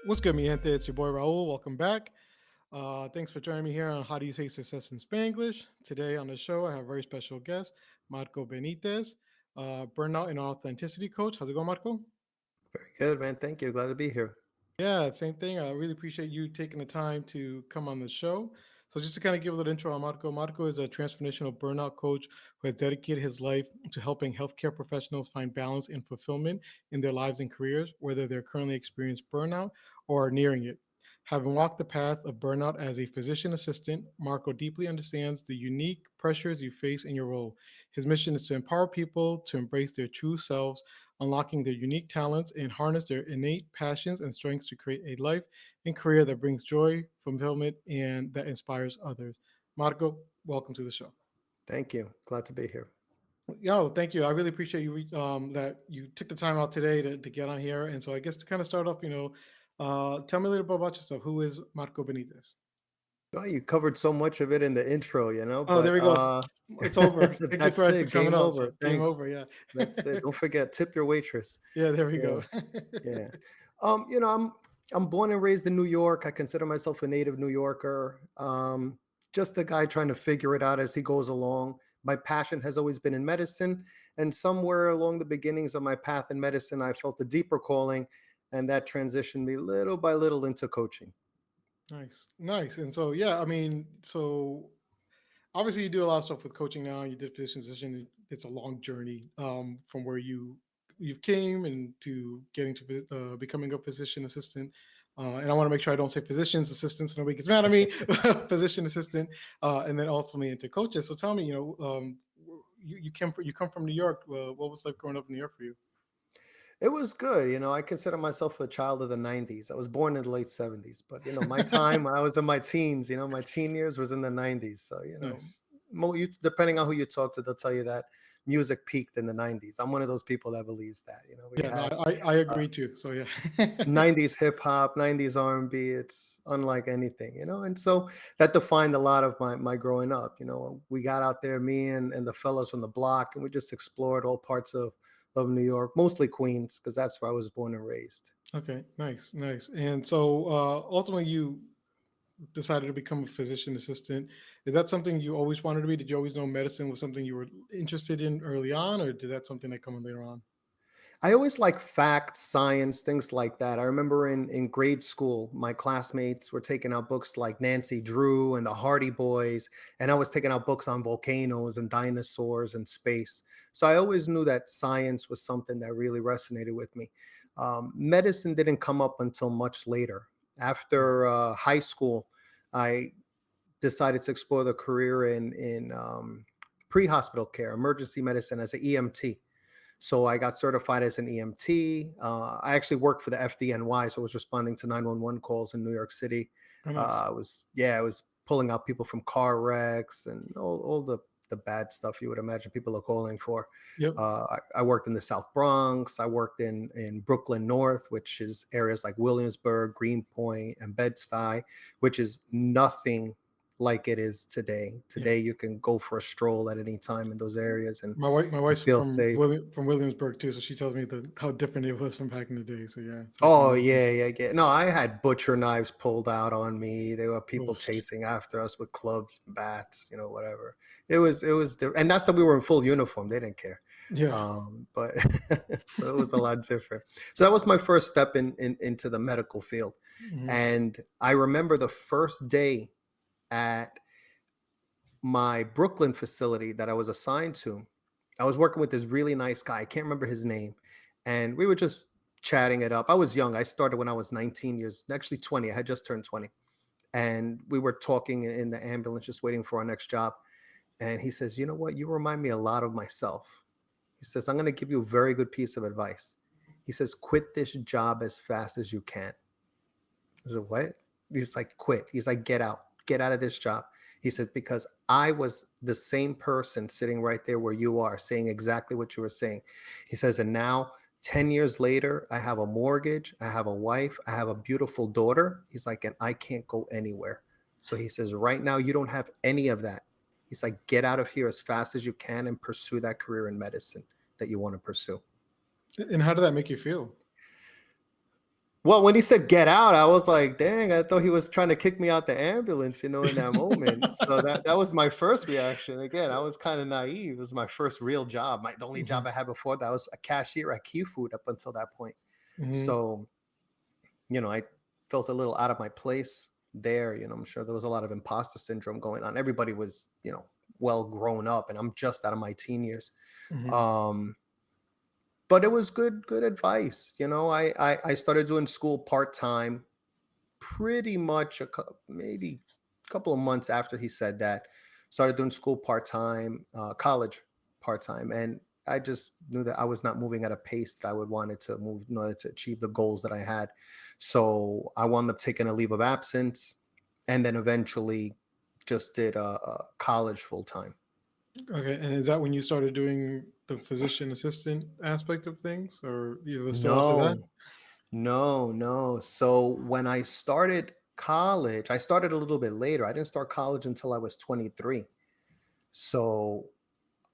What's good, mi gente? It's your boy Raul. Welcome back. Thanks for joining me here on How Do You Say Success in Spanglish. Today on the show, I have a very special guest, Marco Benitez, Burnout and Authenticity Coach. How's it going, Marco? Very good, man. Thank you. Glad to be here. Yeah, same thing. I really appreciate you taking the time to come on the show. So, just to kind of give a little intro on Marco, Marco is a transformational burnout coach who has dedicated his life to helping healthcare professionals find balance and fulfillment in their lives and careers, whether they're currently experiencing burnout or are nearing it. Having walked the path of burnout as a physician assistant, Marco deeply understands the unique pressures you face in your role. His mission is to empower people to embrace their true selves, unlocking their unique talents, and harness their innate passions and strengths to create a life and career that brings joy, fulfillment, and that inspires others. Marco, welcome to the show. Thank you. Glad to be here. Yo, thank you. I really appreciate you that you took the time out today to get on here. And so I guess to kind of start off, tell me a little bit about yourself. Who is Marco Benitez? Oh, you covered so much of it in the intro, Oh, there but we go. It's over. Thank you that's for it. coming Game on. over. So game Thanks. over. Yeah. That's it. Don't forget, tip your waitress. Yeah, there we Yeah, go. yeah. I'm born and raised in New York. I consider myself a native New Yorker. Just a guy trying to figure it out as he goes along. My passion has always been in medicine, and somewhere along the beginnings of my path in medicine, I felt a deeper calling, and that transitioned me little by little into coaching. Nice, nice. And so, yeah, I mean, so obviously you do a lot of stuff with coaching now. You did physician position. It's a long journey from where you came and to getting to becoming a physician assistant. And I want to make sure I don't say physician's assistant so nobody gets mad at me. Physician assistant, and then ultimately into coaches. So tell me, you come from New York. What was life growing up in New York for you? It was good. I consider myself a child of the 90s. I was born in the late 70s, but my time when I was in my teens, my teen years was in the 90s. So, Nice. depending on who you talk to, they'll tell you that music peaked in the 90s. I'm one of those people that believes that. We Yeah, no, had I uh, agree too. So yeah. 90s hip hop, 90s R&B. It's unlike anything, and so that defined a lot of my growing up. We got out there, me and the fellows from the block, and we just explored all parts of New York, mostly Queens, because that's where I was born and raised. Okay, nice, nice. And so ultimately, you decided to become a physician assistant. Is that something you always wanted to be? Did you always know medicine was something you were interested in early on, or did that something that come in later on? I always like facts, science, things like that. I remember in grade school, my classmates were taking out books like Nancy Drew and the Hardy Boys, and I was taking out books on volcanoes and dinosaurs and space. So I always knew that science was something that really resonated with me. Medicine didn't come up until much later. After high school, I decided to explore the career in pre-hospital care, emergency medicine as an EMT. So I got certified as an EMT. I actually worked for the FDNY, so I was responding to 911 calls in New York City. Oh, nice. I was pulling out people from car wrecks and all the bad stuff you would imagine people are calling for. Yep. I worked in the South Bronx. I worked in Brooklyn North, which is areas like Williamsburg, Greenpoint, and Bed-Stuy, which is nothing like it is today. Yeah. Today, you can go for a stroll at any time in those areas and My wife's feel safe. From Williamsburg too, so she tells me how different it was from back in the day. So yeah, it's like Oh amazing. yeah, yeah, yeah. No, I had butcher knives pulled out on me. There were people Oof. chasing after us with clubs and bats, whatever. It was, and that's that we were in full uniform. They didn't care. Yeah. But so it was a lot different. So that was my first step into the medical field, Mhm. and I remember the first day at my Brooklyn facility that I was assigned to. I was working with this really nice guy. I can't remember his name. And we were just chatting it up. I was young. I started when I was 19 years, actually 20. I had just turned 20. And we were talking in the ambulance, just waiting for our next job. And he says, "You know what? You remind me a lot of myself." He says, "I'm going to give you a very good piece of advice." He says, "Quit this job as fast as you can." I said, "What?" He's like, "Quit." He's like, get out of this job." He said, "Because I was the same person sitting right there where you are, saying exactly what you were saying." He says, "And now, 10 years later, I have a mortgage, I have a wife, I have a beautiful daughter." He's like, "And I can't go anywhere." So he says, "Right now, you don't have any of that." He's like, "Get out of here as fast as you can and pursue that career in medicine that you want to pursue." And how did that make you feel? Well, when he said get out, I was like, dang, I thought he was trying to kick me out the ambulance, in that moment. So that was my first reaction. Again, I was kind of naive. It was my first real job. The only job Mhm, I had before that was a cashier at Q Food up until that point. mhm, So, I felt a little out of my place there. I'm sure there was a lot of imposter syndrome going on. Everybody was, well grown up, and I'm just out of my teen years. mhm. Um, but it was good advice. I started doing school part-time pretty much maybe a couple of months after he said that. Started doing school part-time, college part-time, and I just knew that I was not moving at a pace that I would wanted to move in order to achieve the goals that I had. So I wound up taking a leave of absence, and then eventually just did a college full-time. Okay, and is that when you started doing the physician assistant aspect of things, or it was still after that? No, no, no. So when I started college, I started a little bit later. I didn't start college until I was 23. So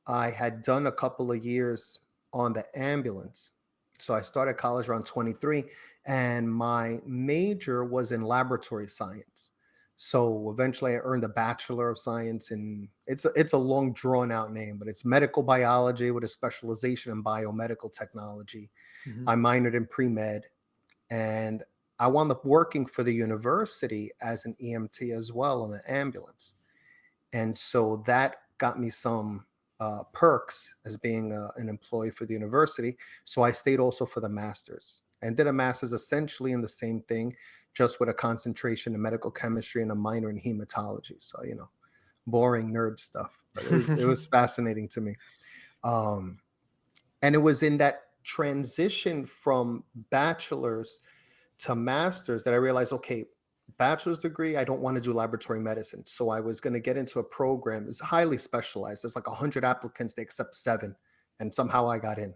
I had done a couple of years on the ambulance. So I started college around 23, and my major was in laboratory science. So eventually I earned a Bachelor of Science, and it's a long drawn out name, but it's medical biology with a specialization in biomedical technology. Mhm. I minored in pre-med, and I wound up working for the university as an EMT as well on the ambulance. And so that got me some perks as being an employee for the university. So I stayed also for the master's and did a master's essentially in the same thing, just with a concentration in medical chemistry and a minor in hematology. So, boring nerd stuff, but it was fascinating to me. Um, and it was in that transition from bachelor's to master's that I realized, okay, bachelor's degree, I don't want to do laboratory medicine. So I was going to get into a program. It's highly specialized. There's like 100 applicants, they accept seven. And somehow I got in.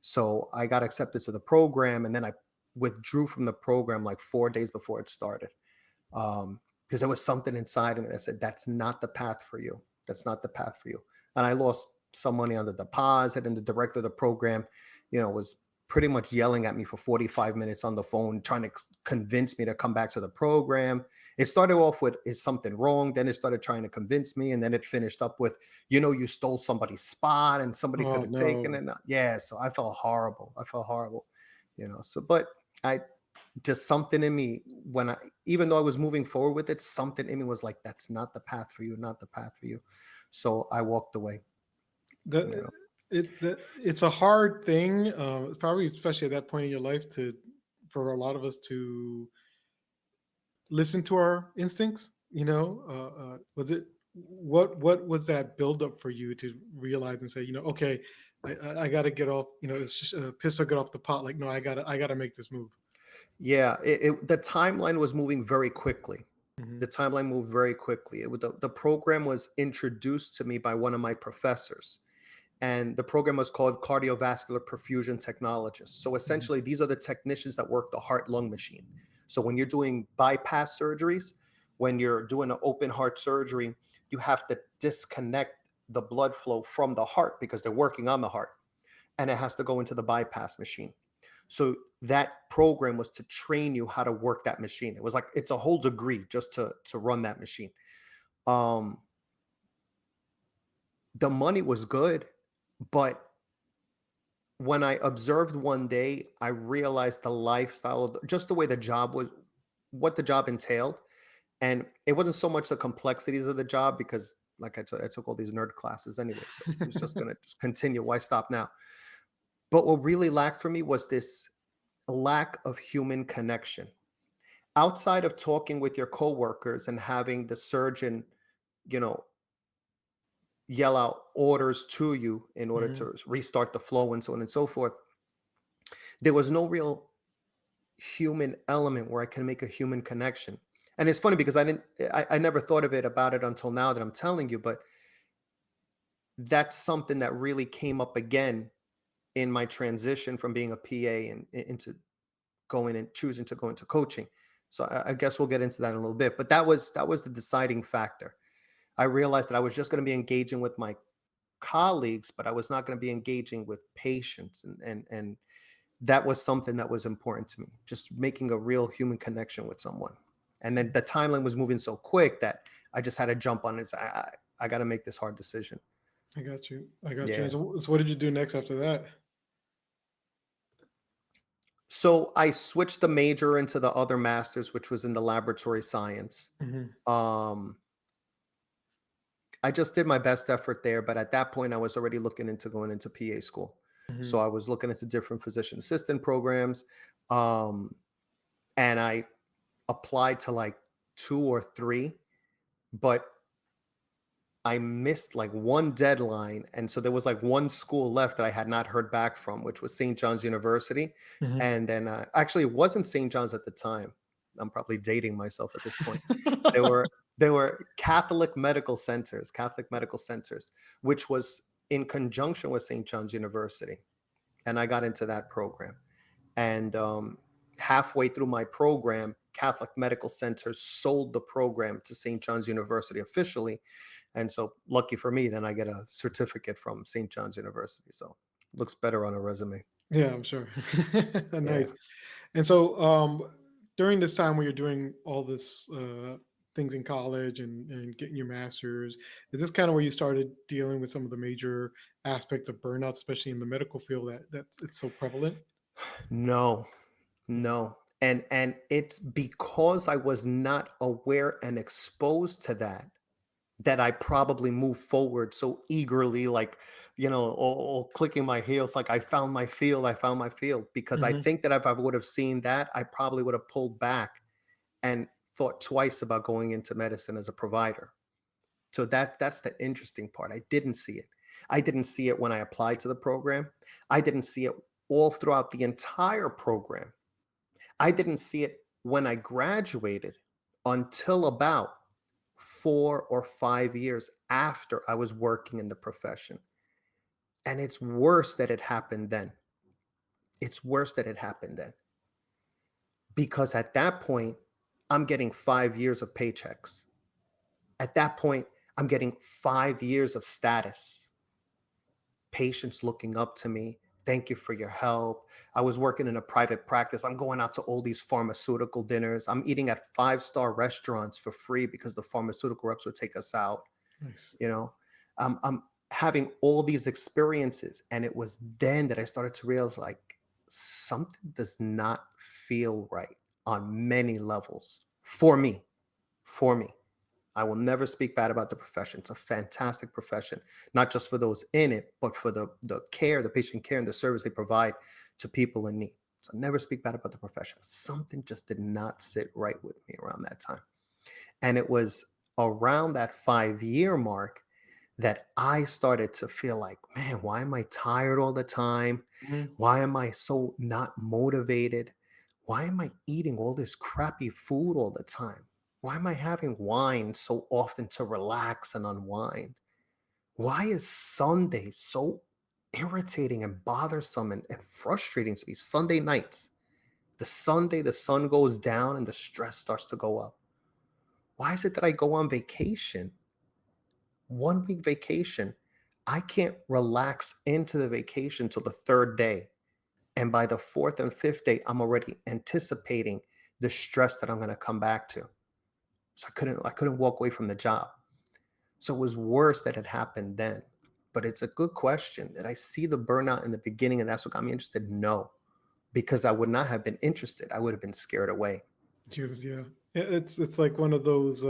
So I got accepted to the program, and then I withdrew from the program like 4 days before it started. Because there was something inside of me that said, that's not the path for you. That's not the path for you. And I lost some money on the deposit, and the director of the program, was pretty much yelling at me for 45 minutes on the phone, trying to convince me to come back to the program. It started off with, is something wrong? Then it started trying to convince me. And then it finished up with, you stole somebody's spot and somebody could Oh have taken no. it. Yeah. So I felt horrible. I felt horrible, but I, just something in me, even though I was moving forward with it, something in me was like, that's not the path for you, not the path for you. So I walked away, you That know. it's a hard thing, probably especially at that point in your life, to for a lot of us to listen to our instincts. Was it what was that buildup for you to realize and say, okay, I got to get off. It's just piss or get off the pot. Like, no, I gotta make this move. Yeah, the timeline was moving very quickly. Hmm. The timeline moved very quickly. The program was introduced to me by one of my professors, and the program was called cardiovascular perfusion technologists. So Hmm. essentially, these are the technicians that work the heart lung machine. So when you're doing bypass surgeries, when you're doing an open heart surgery, you have to disconnect the blood flow from the heart because they're working on the heart, and it has to go into the bypass machine. So that program was to train you how to work that machine. It was like it's a whole degree just to run that machine. Um, the money was good, but when I observed one day, I realized the lifestyle, just the way the job was, what the job entailed. And it wasn't so much the complexities of the job because, like I took all these nerd classes anyway. So I was just going to just continue. Why stop now? But what really lacked for me was this lack of human connection. Outside of talking with your coworkers and having the surgeon, you know, yell out orders to you in order Hmm. to restart the flow and so on and so forth, there was no real human element where I can make a human connection. And it's funny because I never thought of it about it until now that I'm telling you, but that's something that really came up again in my transition from being a PA and into going and choosing to go into coaching. So I guess we'll get into that in a little bit, but that was the deciding factor. I realized that I was just going to be engaging with my colleagues, but I was not going to be engaging with patients, and that was something that was important to me, just making a real human connection with someone. And then the timeline was moving so quick that I just had to jump on it. I got to make this hard decision. I got you. I got you. And Yeah. so what did you do next after that? So I switched the major into the other master's, which was in the laboratory science. Hmm. Um, I just did my best effort there, but at that point, I was already looking into going into PA school. So Hmm. I was looking into different physician assistant programs, um, and I applied to like two or three, but I missed like one deadline. And so there was like one school left that I had not heard back from, which was St. John's University. Hmm. And then actually, it wasn't St. John's at the time. I'm probably dating myself at this point. There were Catholic medical centers, which was in conjunction with St. John's University. And I got into that program. And halfway through my program, Catholic Medical Centers sold the program to St. John's University officially. And so, lucky for me, then I get a certificate from St. John's University. So, it looks better on a resume. Yeah, I'm sure. Yeah. Nice. And so during this time where you're doing all this things in college and getting your master's, is this kind of where you started dealing with some of the major aspects of burnout, especially in the medical field that's it's so prevalent? No, no. And it's because I was not aware and exposed to that I probably moved forward so eagerly, like, or clicking my heels, like I found my field. Because I Hmm. think that if I would have seen that, I probably would have pulled back and thought twice about going into medicine as a provider. So that's the interesting part. I didn't see it. I didn't see it when I applied to the program. I didn't see it all throughout the entire program. I didn't see it when I graduated until about 4 or 5 years after I was working in the profession. And it's worse that it happened then. It's worse that it happened then. Because at that point, I'm getting 5 years of paychecks. At that point, I'm getting 5 years of status. Patients looking up to me. Thank you for your help. I was working in a private practice. I'm going out to all these pharmaceutical dinners. I'm eating at five-star restaurants for free because the pharmaceutical reps would take us out. Nice. you know I'm having all these experiences, and it was then that I started to realize, like, something does not feel right on many levels for me. I will never speak bad about the profession. It's a fantastic profession, not just for those in it, but for the patient care and the service they provide to people in need. So never speak bad about the profession. Something just did not sit right with me around that time. And it was around that 5 year mark that I started to feel like, man, why am I tired all the time? Hmm. Why am I so not motivated? Why am I eating all this crappy food all the time? Why am I having wine so often to relax and unwind? Why is Sunday so irritating and bothersome and frustrating to me? Sunday nights, the Sunday the sun goes down and the stress starts to go up. Why is it that I go on vacation, 1 week vacation? I can't relax into the vacation till the third day. And by the fourth and fifth day, I'm already anticipating the stress that I'm going to come back to. So I couldn't walk away from the job. So it was worse that it happened then. But it's a good question. Did I see the burnout in the beginning and that's what got me interested? No, because I would not have been interested. I would have been scared away. Yeah. It's like one of those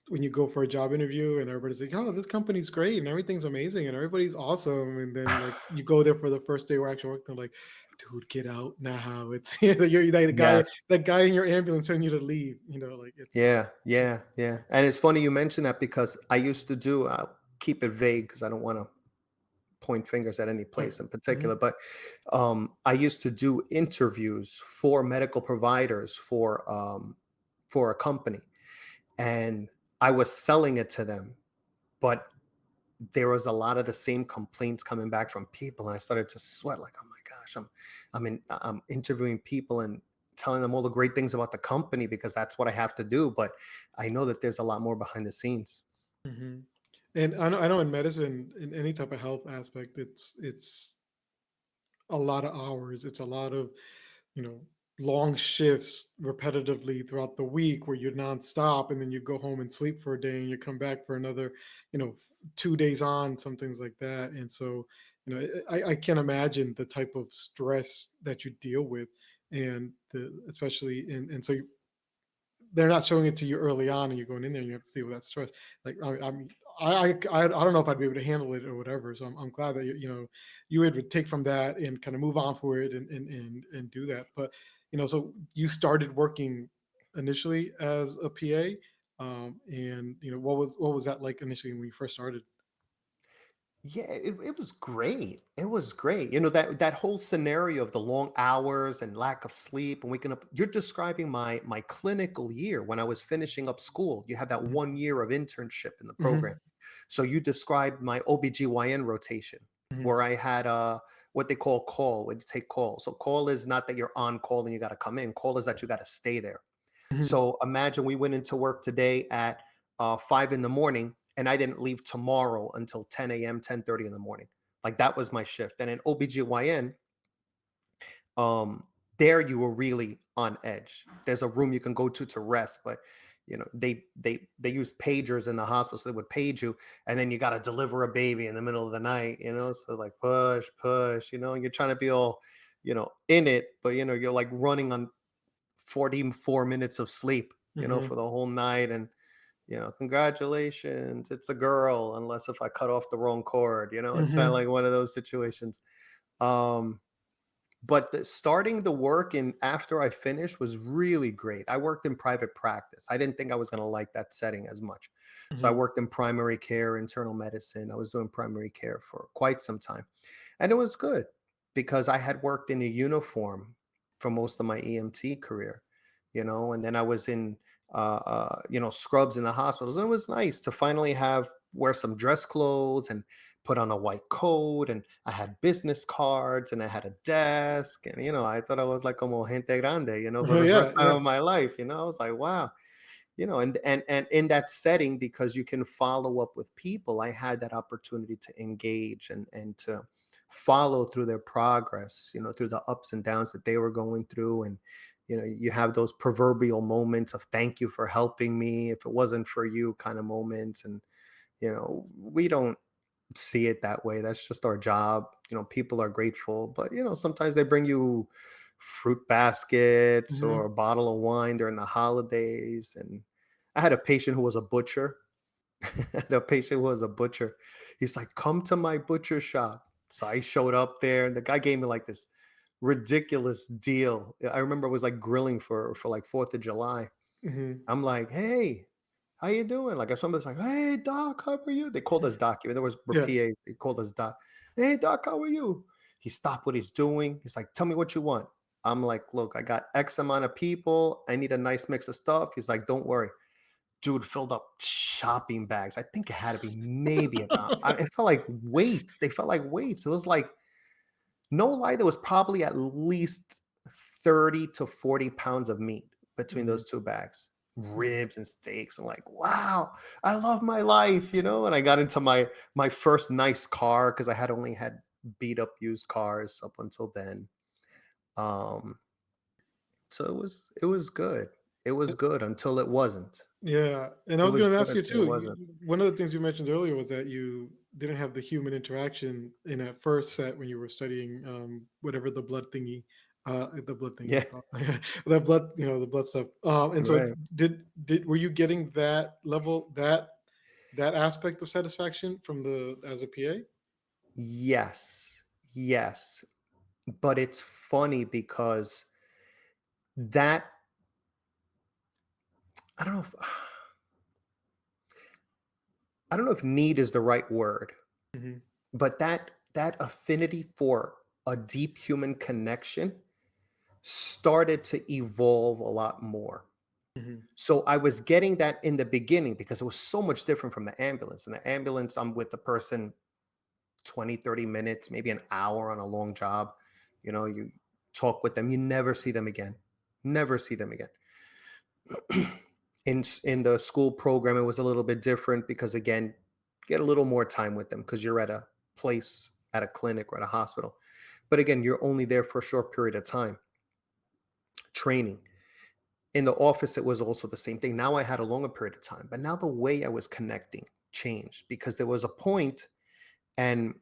when you go for a job interview and everybody's like, "Oh, this company's great and everything's amazing and everybody's awesome," and then like you go there for the first day where actually work, they're like, "Dude, get out now!" It's you're like Yes. the guy in your ambulance telling you to leave. Like it's Yeah, yeah, yeah. And it's funny you mention that because I used to do, keep it vague because I don't want to point fingers at any oh, place in mhm, particular, but I used to do interviews for medical providers for a company, and I was selling it to them, but there was a lot of the same complaints coming back from people, and I started to sweat like, oh my gosh, I'm interviewing people and telling them all the great things about the company because that's what I have to do, but I know that there's a lot more behind the scenes. mhm. And I know in medicine, in any type of health aspect, it's a lot of hours. It's a lot of, you know, long shifts repetitively throughout the week where you're nonstop, and then you go home and sleep for a day and you come back for another, 2 days on, some things like that. And so, I can imagine the type of stress that you deal with, and especially and so they're not showing it to you early on, and you're going in there and you have to deal with that stress. Like, I mean, I don't know if I'd be able to handle it or whatever. So I'm glad that you would take from that and kind of move on for it, and do that. But so you started working initially as a PA, and what was that like initially when you first started? Yeah, it was great. It was great. You know, that whole scenario of the long hours and lack of sleep and waking up. You're describing my clinical year when I was finishing up school. You have that Mhm. 1 year of internship in the program. Mhm. So you described my OBGYN rotation Mhm. where I had what they call call, when you take call. So call is not that you're on call and you got to come in. Call is that you got to stay there. Mhm. So imagine we went into work today at 5 in the morning, and I didn't leave tomorrow until 10 a.m., 10:30 in the morning. Like that was my shift. And in OBGYN, um, there you were really on edge. There's a room you can go to rest, but they use pagers in the hospital, so they would page you, and then you got to deliver a baby in the middle of the night, so like push, push, and you're trying to be all, in it, but you're like running on 44 minutes of sleep, Mhm. for the whole night. And, congratulations, it's a girl, unless if I cut off the wrong cord, it's not Mhm. like one of those situations. Um, but starting the work and after I finished was really great. I worked in private practice. I didn't think I was going to like that setting as much. So I Mhm. worked in primary care, internal medicine. I was doing primary care for quite some time. And it was good because I had worked in a uniform for most of my EMT career, and then I was in, scrubs in the hospitals. And it was nice to finally wear some dress clothes and put on a white coat. And I had business cards and I had a desk. And, I thought I was like como gente grande, for Oh the first yeah, time yeah. in my life. I was like, wow, and in that setting, because you can follow up with people, I had that opportunity to engage and to follow through their progress, through the ups and downs that they were going through. And you have those proverbial moments of thank you for helping me, if it wasn't for you kind of moments. And we don't see it that way. That's just our job. People are grateful, but sometimes they bring you fruit baskets or a Mhm. bottle of wine during the holidays. And I had a patient who was a butcher. I had a patient who was a butcher. He's like, come to my butcher shop. So I showed up there, and the guy gave me like this ridiculous deal. I remember it was like grilling for like 4th of July. Mhm. I'm like, hey, how you doing? Like if somebody's like, hey doc, how are you? They called us doc. Even there was Yeah. PA, they called us doc. Hey doc, how are you? He stopped what he's doing. He's like, tell me what you want. I'm like, look, I got X amount of people. I need a nice mix of stuff. He's like, don't worry. Dude filled up shopping bags. I think it had to be maybe about, it felt like weights. They felt like weights. It was like, no lie, there was probably at least 30 to 40 pounds of meat between Mhm. those two bags, Mhm. ribs and steaks. And like, wow, I love my life, And I got into my first nice car because I had only had beat up used cars up until then. Um, so it was good. It was good until it wasn't. Yeah, and I It was was going to good ask you until it too. wasn't. One of the things you mentioned earlier was that you didn't have the human interaction in that first set when you were studying, whatever the blood thingy, Yeah, that blood, the blood stuff. And so, right. did were you getting that level, that aspect of satisfaction from the as a PA? Yes. Yes. But it's funny because that I don't know if I don't know if need is the right word, Hmm. but that affinity for a deep human connection started to evolve a lot more. Hmm. So I was getting that in the beginning because it was so much different from the ambulance. In the ambulance, I'm with the person 20, 30 minutes, maybe an hour on a long job. You talk with them, you never see them again. Never see them again. In the school program, it was a little bit different because get a little more time with them because you're at a place, at a clinic or at a hospital. But again, you're only there for a short period of time training. In the office, it was also the same thing. Now I had a longer period of time, but now the way I was connecting changed because there was a point, and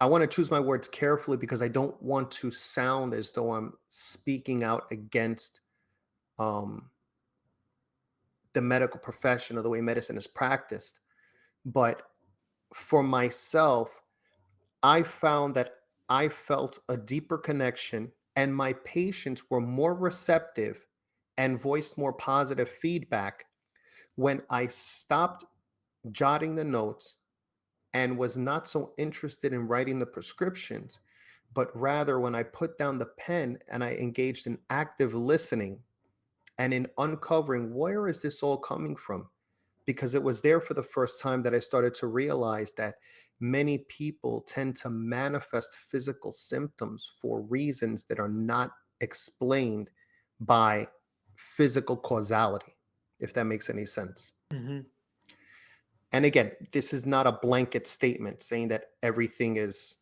I want to choose my words carefully because I don't want to sound as though I'm speaking out against um, the medical profession or the way medicine is practiced. But for myself, I found that I felt a deeper connection and my patients were more receptive and voiced more positive feedback when I stopped jotting the notes and was not so interested in writing the prescriptions, but rather when I put down the pen and I engaged in active listening and in uncovering where is this all coming from? Because it was there for the first time that I started to realize that many people tend to manifest physical symptoms for reasons that are not explained by physical causality, if that makes any sense. Hmm. And again, this is not a blanket statement saying that everything is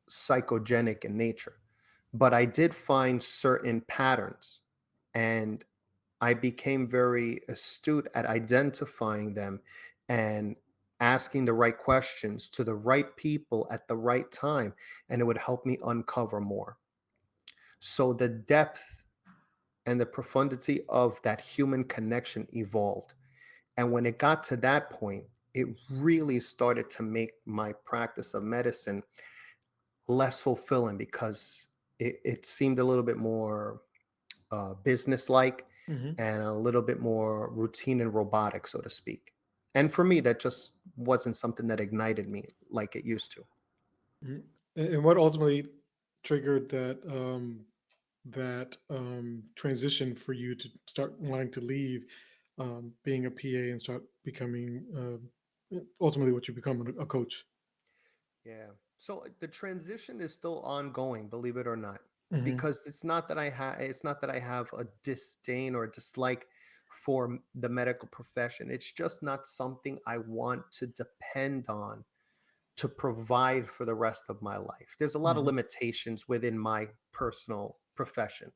psychogenic in nature, but I did find certain patterns and I became very astute at identifying them and asking the right questions to the right people at the right time, and it would help me uncover more. So the depth and the profundity of that human connection evolved. And when it got to that point, it really started to make my practice of medicine less fulfilling because it seemed a little bit more business like Hmm. and a little bit more routine and robotic, so to speak. And for me, that just wasn't something that ignited me like it used to. Hmm. And what ultimately triggered that transition for you to start wanting to leave being a PA and start becoming ultimately what you become a coach? Yeah. So the transition is still ongoing, believe it or not, Hmm. because it's not that I have a disdain or dislike for the medical profession. It's just not something I want to depend on to provide for the rest of my life. There's a lot of Hmm. limitations within my personal profession.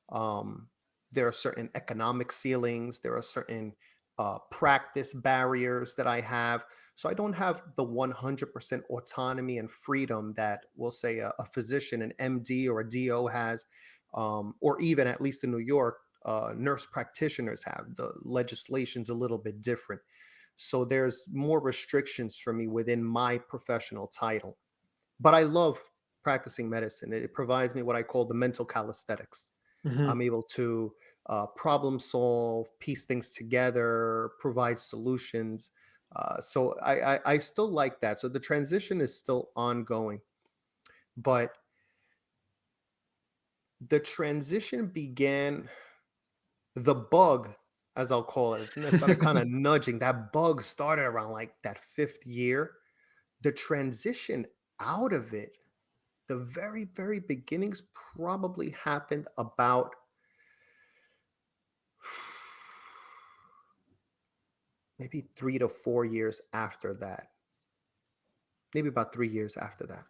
Um, there are certain economic ceilings. There are certain practice barriers that I have. So I don't have the 100% autonomy and freedom that we'll say a physician, an MD or a DO has, or even at least in New York, nurse practitioners have. The legislation's a little bit different. So there's more restrictions for me within my professional title. But I love practicing medicine. It provides me what I call the mental calisthenics. Hmm. I'm able to problem solve, piece things together, provide solutions. So I still like that. So the transition is still ongoing, but the transition began, the bug, as I'll call it, and I started kind of nudging. That bug started around like that fifth year. The transition out of it, the very, very beginnings probably happened about maybe 3 to 4 years after that. Maybe about 3 years after that.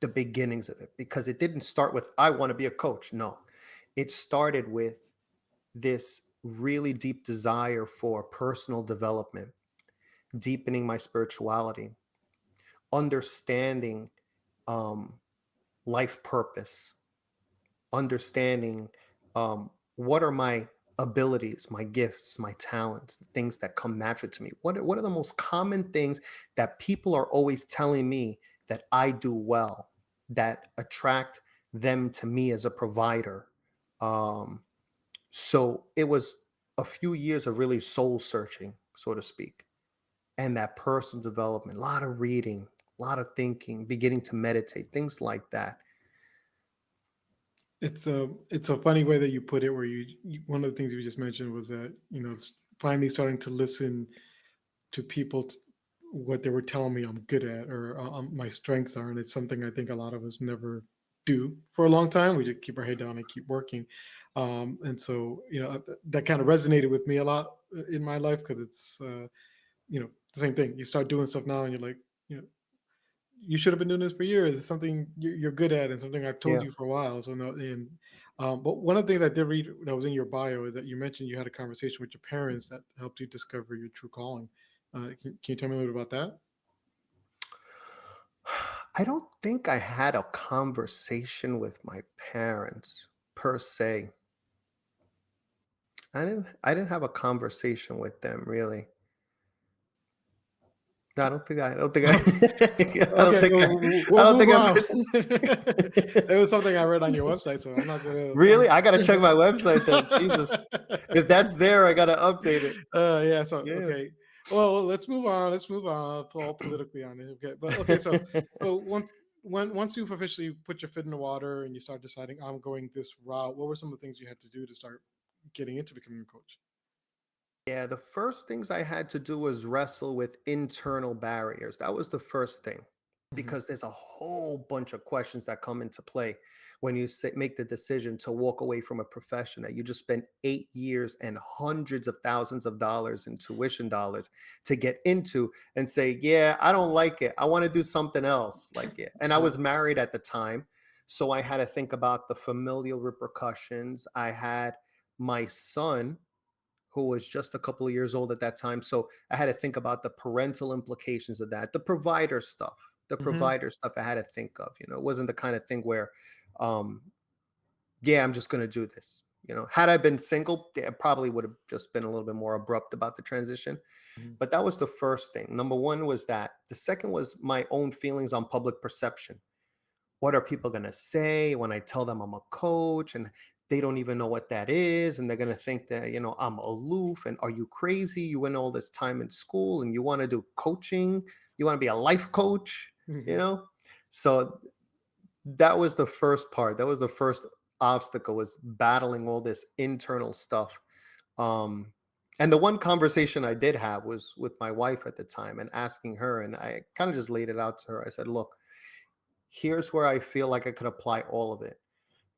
The beginnings of it, because it didn't start with, I want to be a coach. No, it started with this really deep desire for personal development, deepening my spirituality, understanding um, life purpose, understanding what are my abilities, my gifts, my talents, the things that come natural to me. What are the most common things that people are always telling me that I do well, that attract them to me as a provider? Um, so it was a few years of really soul searching, so to speak, and that personal development, a lot of reading, a lot of thinking, beginning to meditate, things like that. It's a funny way that you put it, where one of the things you just mentioned was that finally starting to listen to people, what they were telling me I'm good at, or my strengths are, and it's something I think a lot of us never do for a long time. We just keep our head down and keep working, and so that kind of resonated with me a lot in my life, because it's the same thing. You start doing stuff now, and you're like, you know you should have been doing this for years. It's something you're good at and something I've told Yeah. you for a while. So no, and but one of the things I did read that was in your bio is that you mentioned you had a conversation with your parents that helped you discover your true calling. Can you tell me a little bit about that? I don't think I had a conversation with my parents per se. I didn't have a conversation with them really. No, I don't think I don't Okay, think I we'll don't move think on. I've It was something I read on your website, so I'm not gonna. really? I gotta check my website then. Jesus. If that's there, I gotta update it. Yeah. So Yeah. okay. Well, let's move on. Let's move on. All politically on it. Okay. But okay. So once you've officially put your foot in the water and you start deciding I'm going this route, what were some of the things you had to do to start getting into becoming a coach? Yeah, the first things I had to do was wrestle with internal barriers. That was the first thing Hmm. because there's a whole bunch of questions that come into play when you make the decision to walk away from a profession that you just spent 8 years and hundreds of thousands of dollars in tuition dollars to get into and say, yeah, I don't like it. I want to do something else. Like it. And I Yeah. was married at the time. So I had to think about the familial repercussions. I had my son who was just a couple of years old at that time. So I had to think about the parental implications of that, the provider stuff, Hmm. I had to think of. It wasn't the kind of thing where, um, yeah, I'm just going to do this. Had I been single, yeah, it probably would have just been a little bit more abrupt about the transition. Hmm. But that was the first thing. Number one was that. The second was my own feelings on public perception. What are people going to say when I tell them I'm a coach and they don't even know what that is? And they're going to think that, I'm aloof. And are you crazy? You went all this time in school and you want to do coaching? You want to be a life coach? You Hmm. know? So that was the first part. That was the first obstacle was battling all this internal stuff. Um, and the one conversation I did have was with my wife at the time and asking her, and I kind of just laid it out to her. I said, look, here's where I feel like I could apply all of it.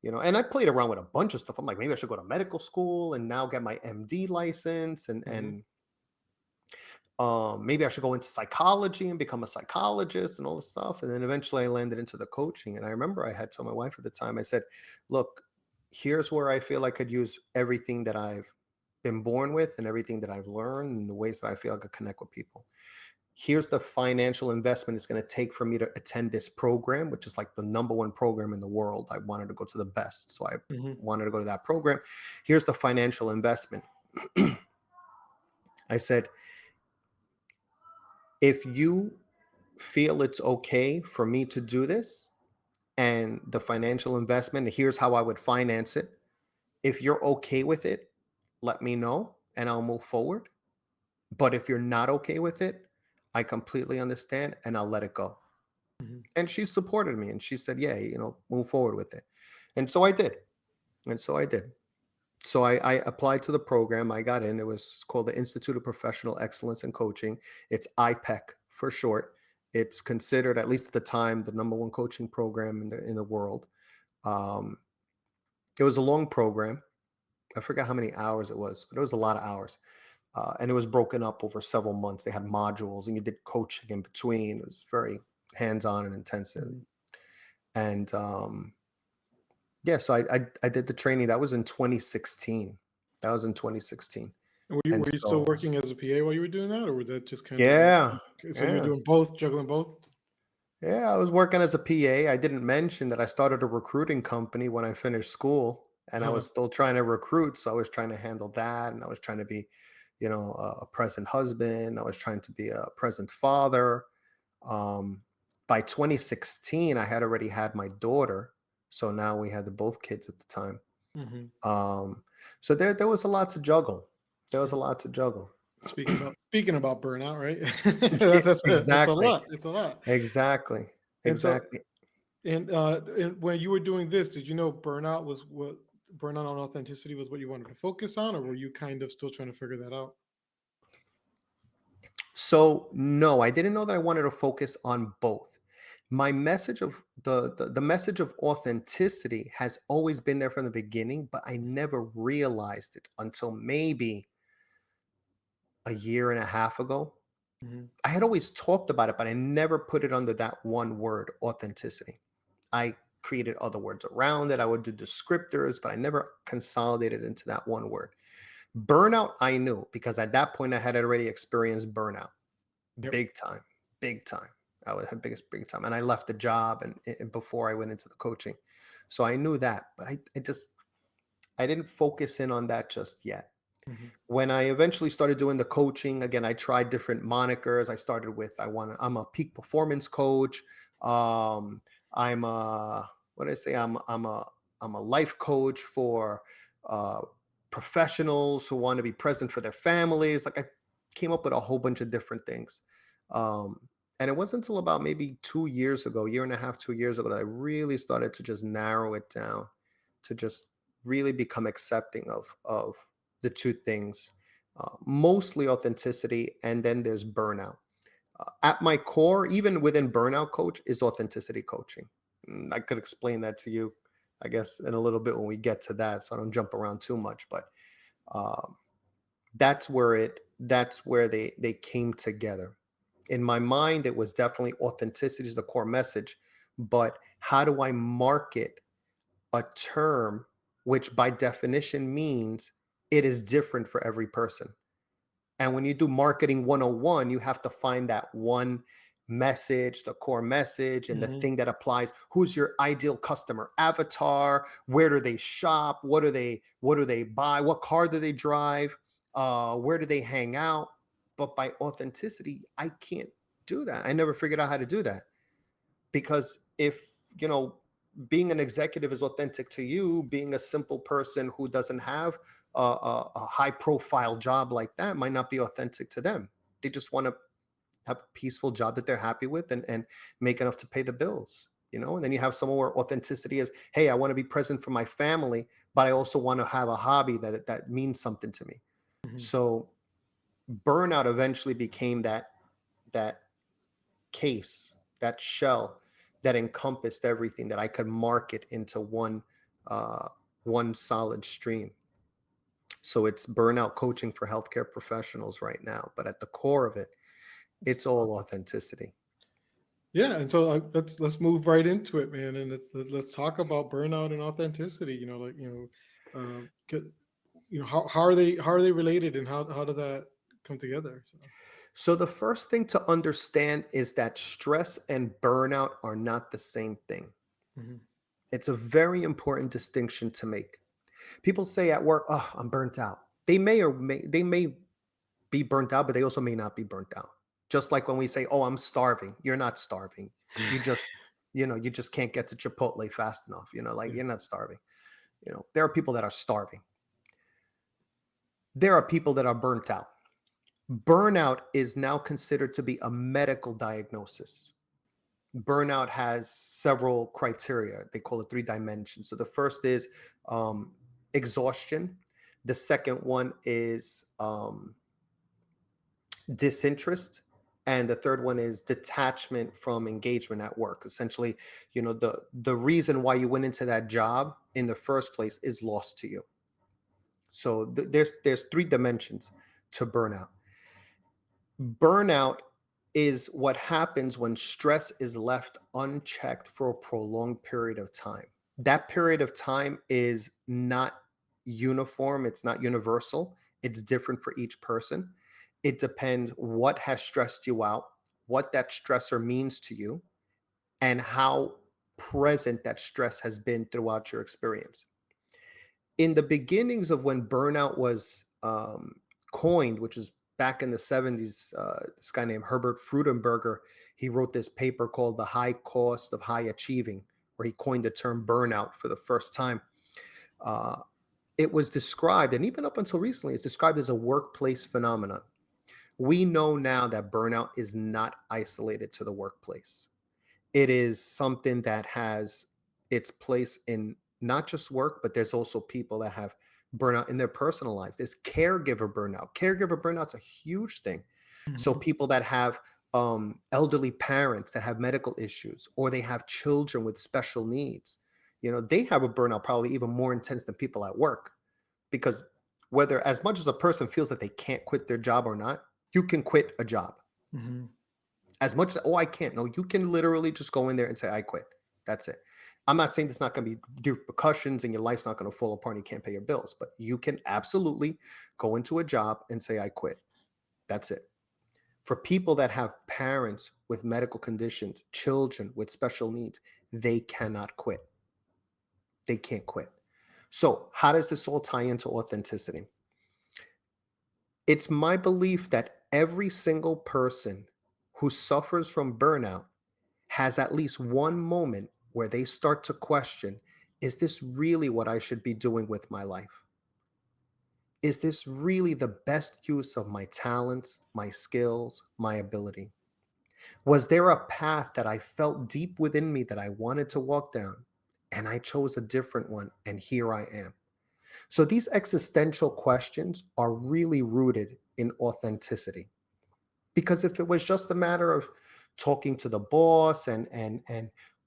And I played around with a bunch of stuff. I'm like, maybe I should go to medical school and now get my MD license and Hmm. maybe I should go into psychology and become a psychologist and all this stuff. And then eventually I landed into the coaching. And I remember I had told my wife at the time, I said, look, here's where I feel I could use everything that I've been born with and everything that I've learned and the ways that I feel I could connect with people. Here's the financial investment it's going to take for me to attend this program, which is like the number one program in the world. I wanted to go to the best. So I Hmm. wanted to go to that program. Here's the financial investment. I said, if you feel it's okay for me to do this and the financial investment, here's how I would finance it. If you're okay with it, let me know and I'll move forward. But if you're not okay with it, I completely understand and I'll let it go. Hmm. And she supported me and she said, yeah, move forward with it. And so I did. And so I did. So I applied to the program. I got in. It was called the Institute of Professional Excellence in Coaching. It's IPEC for short. It's considered, at least at the time, the number one coaching program in the world. Um, it was a long program. I forgot how many hours it was, but it was a lot of hours. And it was broken up over several months. They had modules, and you did coaching in between. It was very hands-on and intensive. Hmm. And yeah, so I did the training. That was in 2016. That was in 2016. Were And you still so working as a PA while you were doing that, or was that just kind of like yeah, so you were yeah. doing both, juggling both? Yeah, I was working as a PA. I didn't mention that I started a recruiting company when I finished school and I Uh-huh. was still trying to recruit. So I was trying to handle that and I was trying to be, a present husband. I was trying to be a present father. Um, by 2016, I had already had my daughter. So now we had the both kids at the time. Hmm. Um, so there was a lot to juggle. There was a lot to juggle. Speaking about burnout, right? Yeah, That's a exactly. lot. It's a lot. Exactly. And so, Exactly. and when you were doing this, did you know burnout on authenticity was what you wanted to focus on, or were you kind of still trying to figure that out? So no, I didn't know that I wanted to focus on both. My message of the message of authenticity has always been there from the beginning, but I never realized it until maybe a year and a half ago. Mhm. I had always talked about it, but I never put it under that one word, authenticity. I created other words around it. I would do descriptors, but I never consolidated into that one word. Burnout, I knew because at that point I had already experienced burnout Yep. big time, big time. I would have biggest big time. And I left the job and before I went into the coaching. So I knew that, but I didn't focus in on that just yet. Mhm. When I eventually started doing the coaching, again, I tried different monikers. I started with I'm a peak performance coach. Um, I'm a what did I say? I'm a life coach for uh, professionals who want to be present for their families. Like I came up with a whole bunch of different things. And it wasn't until about maybe 2 years ago, year and a half, 2 years ago, that I really started to just narrow it down to just really become accepting of the two things, mostly authenticity, and then there's burnout. At my core, even within burnout coach, is authenticity coaching. I could explain that to you, I guess, in a little bit when we get to that, so I don't jump around too much. But um, that's where they came together. In my mind, it was definitely authenticity is the core message, but how do I market a term which by definition means it is different for every person. And when you do marketing 101, you have to find that one message, the core message, and the Mhm. thing that applies. Who's your ideal customer avatar? Where do they shop? What do they buy? What car do they drive? Where do they hang out? But by authenticity, I can't do that. I never figured out how to do that because if you know being an executive is authentic to you, being a simple person who doesn't have a high profile job like that might not be authentic to them. They just want to have a peaceful job that they're happy with and make enough to pay the bills, and then you have someone where authenticity is, hey, I want to be present for my family, but I also want to have a hobby that means something to me. Mhm. So burnout eventually became that case, that shell that encompassed everything that I could market into uh, one solid stream. So it's burnout coaching for healthcare professionals right now, but at the core of it, it's all authenticity. Yeah, and so let's move right into it, man, and let's talk about burnout and authenticity. Like how are they related, and how did that come together? So. So the first thing to understand is that stress and burnout are not the same thing. Mhm. It's a very important distinction to make. People say at work, "Oh, I'm burnt out." They may be burnt out, but they also may not be burnt out. Just like when we say, "Oh, I'm starving." You're not starving. You just, you just can't get to Chipotle fast enough. Like Yeah. you're not starving. There are people that are starving. There are people that are burnt out. Burnout is now considered to be a medical diagnosis. Burnout has several criteria. They call it three dimensions. So the first is um, exhaustion. The second one is disinterest, and the third one is detachment from engagement at work. Essentially, the reason why you went into that job in the first place is lost to you. So there's three dimensions to burnout. Burnout is what happens when stress is left unchecked for a prolonged period of time. That period of time is not uniform, it's not universal, it's different for each person. It depends what has stressed you out, what that stressor means to you, and how present that stress has been throughout your experience. In the beginnings of when burnout was coined, which is back in the 70s, this guy named Herbert Freudenberger, he wrote this paper called The High Cost of High Achieving, where he coined the term burnout for the first time. Uh, it was described, and even up until recently, it's described as a workplace phenomenon. We know now that burnout is not isolated to the workplace. It is something that has its place in not just work, but there's also people that have burnout in their personal lives. There's caregiver burnout. Caregiver burnout's a huge thing. So Mhm. people that have elderly parents that have medical issues, or they have children with special needs, they have a burnout probably even more intense than people at work, because whether as much as a person feels that they can't quit their job or not, you can quit a job. Hmm. As much as, oh, I can't. No, you can literally just go in there and say, I quit. That's it. I'm not saying there's not going to be repercussions and your life's not going to fall apart and you can't pay your bills, but you can absolutely go into a job and say, I quit. That's it. For people that have parents with medical conditions, children with special needs, they cannot quit. They can't quit. So, how does this all tie into authenticity? It's my belief that every single person who suffers from burnout has at least one moment where they start to question, is this really what I should be doing with my life? Is this really the best use of my talents, my skills, my ability? Was there a path that I felt deep within me that I wanted to walk down and I chose a different one and here I am? So these existential questions are really rooted in authenticity. Because if it was just a matter of talking to the boss and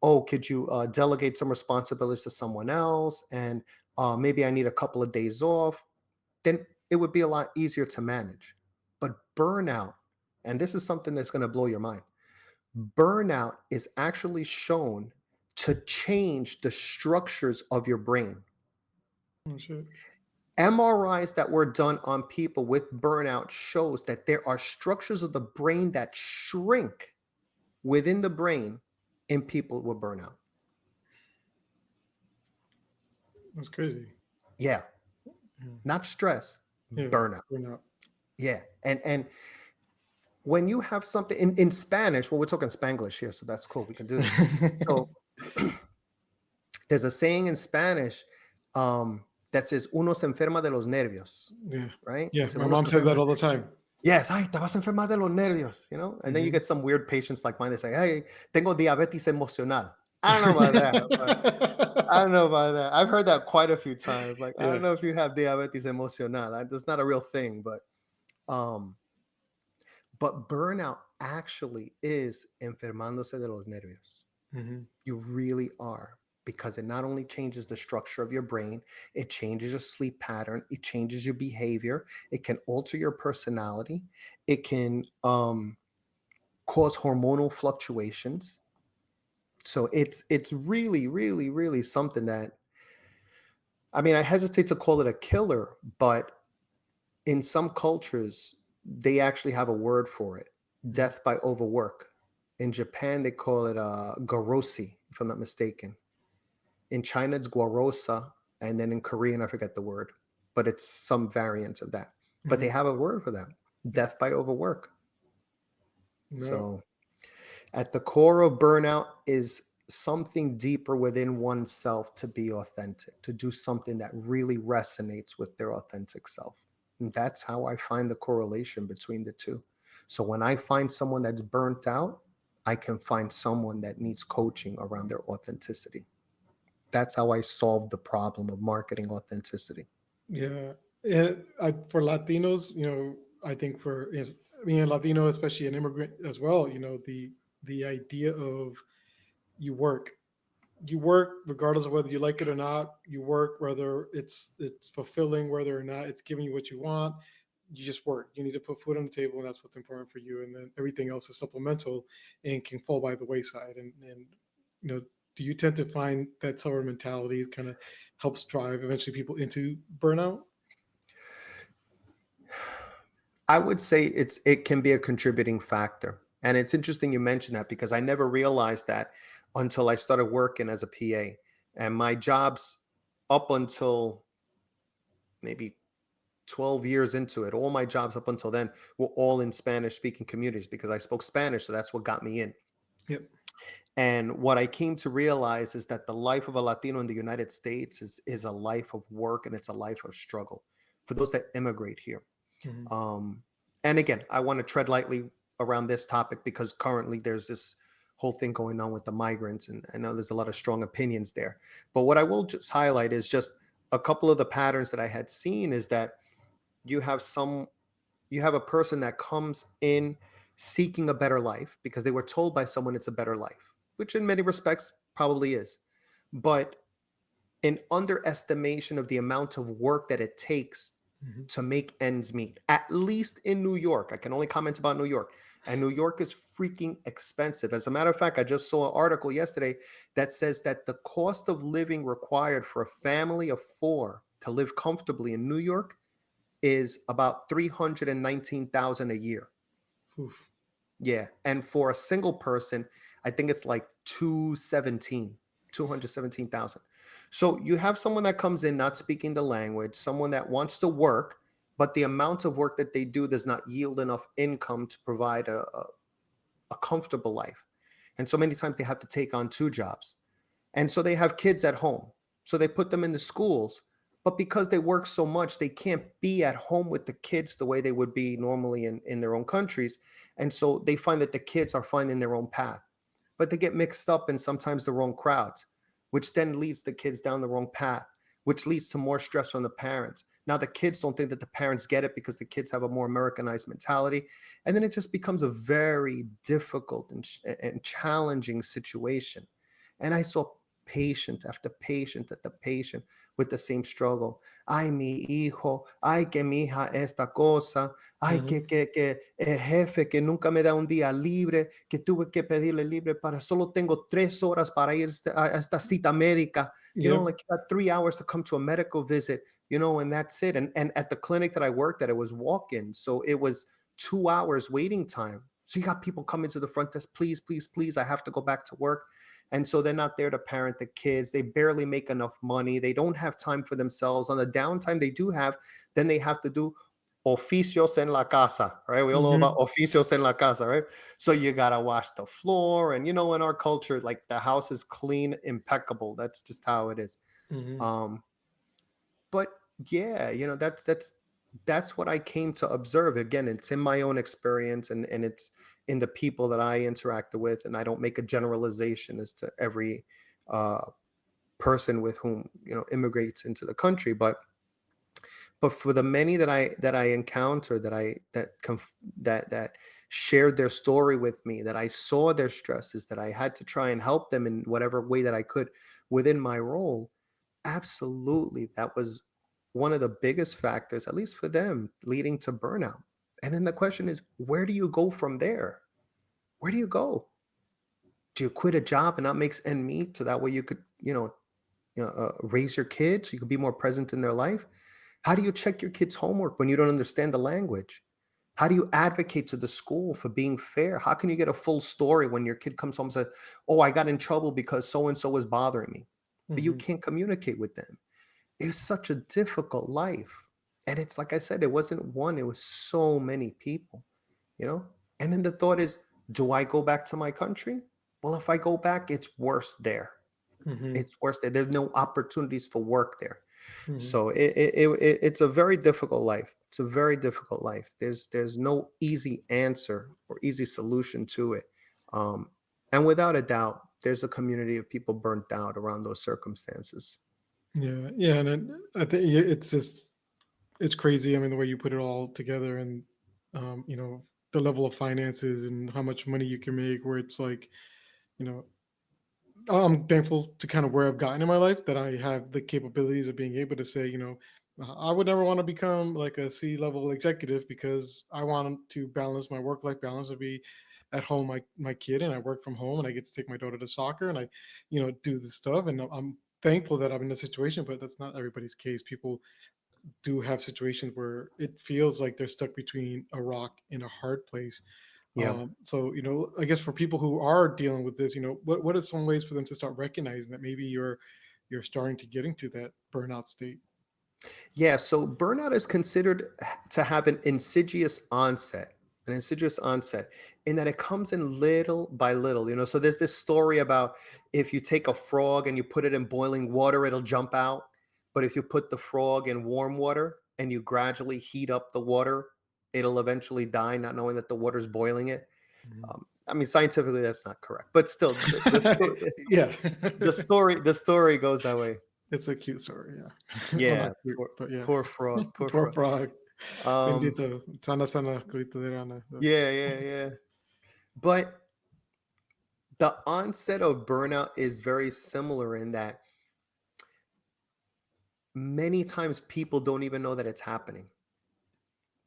oh, could you delegate some responsibilities to someone else, and maybe I need a couple of days off, then it would be a lot easier to manage. But burnout, and this is something that's going to blow your mind, burnout is actually shown to change the structures of your brain. Oh shit. MRIs that were done on people with burnout shows that there are structures of the brain that shrink within the brain in people with burnout. That's crazy. Yeah, Yeah. not stress, Yeah. burnout. Burnout. Yeah, and when you have something in Spanish, well, we're talking Spanglish here, so that's cool. We can do this. So there's a saying in Spanish that says "uno se enferma de los nervios," Yeah. right? Yeah. Dice, My "Uno mom se says that enferma." all the time. Yes, ay, te vas a enfermar de los nervios, you know? And then you Hmm. get some weird patients like mine. They say, hey, tengo diabetes emocional. I don't know about that, but I don't know about that. I've heard that quite a few times. Like, I Yeah. don't know if you have diabetes emocional. That's not a real thing, um, but burnout actually is enfermándose de los nervios. Hmm. You really are, because it not only changes the structure of your brain, it changes your sleep pattern, it changes your behavior, it can alter your personality, it can cause hormonal fluctuations. So it's really, really, really something that, I mean, I hesitate to call it a killer, but in some cultures, they actually have a word for it: death by overwork. In Japan, they call it gorosi, if I'm not mistaken. In China, it's guarosa, and then in Korean, I forget the word, but it's some variant of that. But they Hmm. have a word for that: death by overwork. No. So, at the core of burnout is something deeper within oneself to be authentic, to do something that really resonates with their authentic self. And that's how I find the correlation between the two. So, when I find someone that's burnt out, I can find someone that needs coaching around their authenticity. That's how I solved the problem of marketing authenticity. Yeah. And for Latinos, I think being a Latino, especially an immigrant as well, the idea of you work, you work regardless of whether you like it or not. You work whether it's fulfilling, whether or not it's giving you what you want. You just work. You need to put food on the table, and that's what's important for you. And then everything else is supplemental and can fall by the wayside. And you know, do you tend to find that sort of mentality kind of helps drive eventually people into burnout? I would say it can be a contributing factor. And it's interesting you mentioned that, because I never realized that until I started working as a PA. And my jobs up until maybe 12 years into it, all my jobs up until then were all in Spanish speaking communities because I spoke Spanish. So that's what got me in. Yep. And what I came to realize is that the life of a Latino in the United States is a life of work, and it's a life of struggle for those that immigrate here. Hmm. Um, and again, I want to tread lightly around this topic because currently there's this whole thing going on with the migrants, and I know there's a lot of strong opinions there. But what I will just highlight is just a couple of the patterns that I had seen is that you have some you have a person that comes in seeking a better life because they were told by someone it's a better life, which in many respects probably is. But an underestimation of the amount of work that it takes Hmm. to make ends meet, at least in New York. I can only comment about New York. And New York is freaking expensive. As a matter of fact, I just saw an article yesterday that says that the cost of living required for a family of four to live comfortably in New York is about 319,000 a year. Oof. Yeah, and for a single person, I think it's like 217,000. So you have someone that comes in not speaking the language, someone that wants to work, but the amount of work that they do does not yield enough income to provide a comfortable life. And so many times they have to take on two jobs. And so they have kids at home. So they put them in the schools. But because they work so much, they can't be at home with the kids the way they would be normally in their own countries. And so they find that the kids are finding their own path. But they get mixed up in sometimes the wrong crowds, which then leads the kids down the wrong path, which leads to more stress from the parents. Now the kids don't think that the parents get it because the kids have a more Americanized mentality. And then it just becomes a very difficult and challenging situation. And I saw patient after patient after patient with the same struggle. Ay, mi hijo, ay, que mi hija esta cosa, ay, Mhm. que el jefe que nunca me da un día libre, que tuve que pedirle libre para solo tengo 3 horas para ir a esta cita médica. You know, Yep. like you got 3 hours to come to a medical visit, you know, and that's it. And at the clinic that I worked at, it was walk-in. So it was 2 hours waiting time. So you got people coming to the front desk, please, please, please, I have to go back to work. And so they're not there to parent the kids. They barely make enough money. They don't have time for themselves. On the downtime they do have, then they have to do oficios en la casa, right? We all know about Mhm. oficios en la casa, right? So you gotta wash the floor, and you know, in our culture, like the house is clean, impeccable. That's just how it is. Mhm. Um, but yeah, you know, that's what I came to observe. Again, it's in my own experience, and it's in the people that I interact with, and I don't make a generalization as to every uh person with whom, you know, immigrates into the country. But for the many that I encountered, that shared their story with me, that I saw their stresses, that I had to try and help them in whatever way that I could within my role. Absolutely. That was one of the biggest factors, at least for them, leading to burnout. And then the question is, where do you go from there? Where do you go? Do you quit a job and not makes end meet so that way you could, raise your kids so you could be more present in their life? How do you check your kids' homework when you don't understand the language? How do you advocate to the school for being fair? How can you get a full story when your kid comes home and says, "Oh, I got in trouble because so and so was bothering me," but you Mhm. can't communicate with them? It was such a difficult life. And it's like I said, it wasn't one, it was so many people, you know? And then the thought is, do I go back to my country? Well, if I go back, it's worse there. Mhm. It's worse there. There's no opportunities for work there. Mhm. So it's a very difficult life. It's a very difficult life. There's no easy answer or easy solution to it. Um, and without a doubt, there's a community of people burnt out around those circumstances. Yeah. Yeah. And I think it's just it's crazy. I mean, the way you put it all together, and the level of finances and how much money you can make. Where it's like, you know, I'm thankful to kind of where I've gotten in my life, that I have the capabilities of being able to say, I would never want to become like a C-level executive, because I want to balance my work-life balance, to be at home, my kid, and I work from home, and I get to take my daughter to soccer, and I, do this stuff. And I'm thankful that I'm in this situation, but that's not everybody's case. People do have situations where it feels like they're stuck between a rock and a hard place. Yeah. So, I guess for people who are dealing with this, what are some ways for them to start recognizing that maybe you're starting to get into that burnout state? Yeah, so burnout is considered to have an insidious onset, in that it comes in little by little. So there's this story about, if you take a frog and you put it in boiling water, it'll jump out. But if you put the frog in warm water and you gradually heat up the water, it'll eventually die, not knowing that the water's boiling it. Mhm. I mean, scientifically, that's not correct, but still, Yeah. the story goes that way. It's a cute story, yeah. Well, not Yeah, cute, but yeah. poor frog, poor Poor frog. frog. Um, Bendito. Sana sana kulito de rana. yeah, yeah, yeah. But the onset of burnout is very similar in that many times people don't even know that it's happening.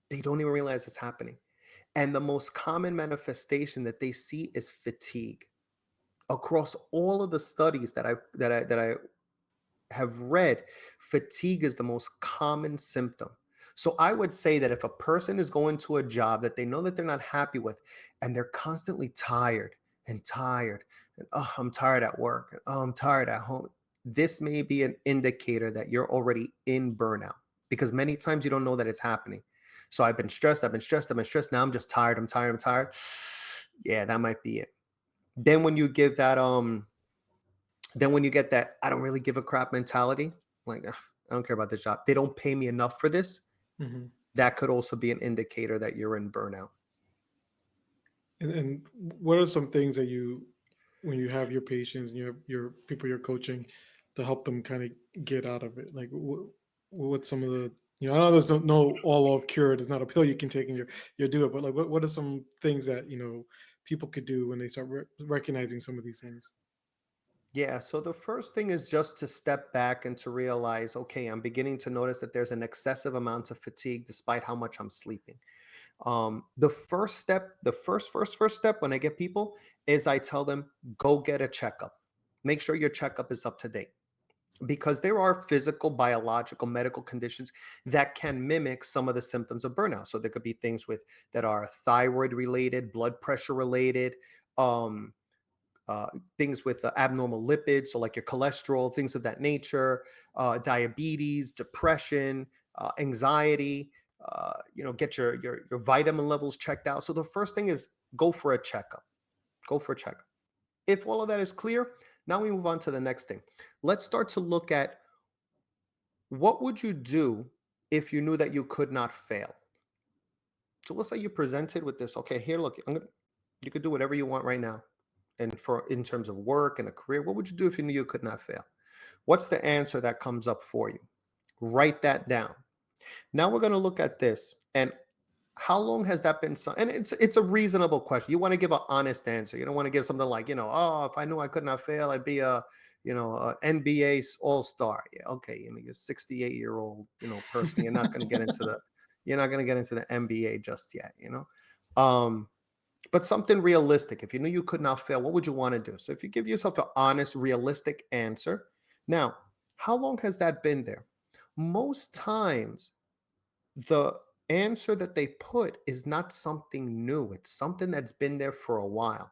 They don't even realize it's happening. And the most common manifestation that they see is fatigue. Across all of the studies that I have read, fatigue is the most common symptom. So I would say that if a person is going to a job that they know that they're not happy with, and they're constantly tired and tired, and oh, I'm tired at work, and oh, I'm tired at home, this may be an indicator that you're already in burnout, because many times you don't know that it's happening. So I've been stressed, I've been stressed, I've been stressed. Now I'm just tired, I'm tired, I'm tired. Yeah, that might be it. Then when you give that then when you get that I don't really give a crap mentality, like, "Ugh, I don't care about this job. They don't pay me enough for this." Hmm. That could also be an indicator that you're in burnout. And what are some things that you, when you have your patients and you have your people you're coaching, to help them kind of get out of it? Like, what's some of the, I know there's no all of cure. There's not a pill you can take and you do it. But like, what are some things that people could do when they start recognizing some of these things? Yeah, so the first thing is just to step back and to realize, okay, I'm beginning to notice that there's an excessive amount of fatigue despite how much I'm sleeping. The first step, the first step when I get people is I tell them, go get a checkup. Make sure your checkup is up to date, because there are physical, biological, medical conditions that can mimic some of the symptoms of burnout. So there could be things with that are thyroid related, blood pressure related, um, uh, things with abnormal lipids, so like your cholesterol, things of that nature, diabetes, depression, anxiety. Get your vitamin levels checked out. So the first thing is go for a checkup. Go for a checkup. If all of that is clear, now we move on to the next thing. Let's start to look at what would you do if you knew that you could not fail. So let's say you presented with this. Okay, here, look, you could do whatever you want right now, and for in terms of work and a career, what would you do if you knew you could not fail? What's the answer that comes up for you? Write that down. Now we're going to look at this, and how long has that been? And it's a reasonable question. You want to give an honest answer. You don't want to give something like, oh, if I knew I could not fail, I'd be a NBA All Star. Yeah, okay. You're a 68-year-old, person. You're not going to get into the NBA just yet. Um, but something realistic. If you knew you could not fail, what would you want to do? So if you give yourself an honest, realistic answer, now, how long has that been there? Most times, the answer that they put is not something new. It's something that's been there for a while.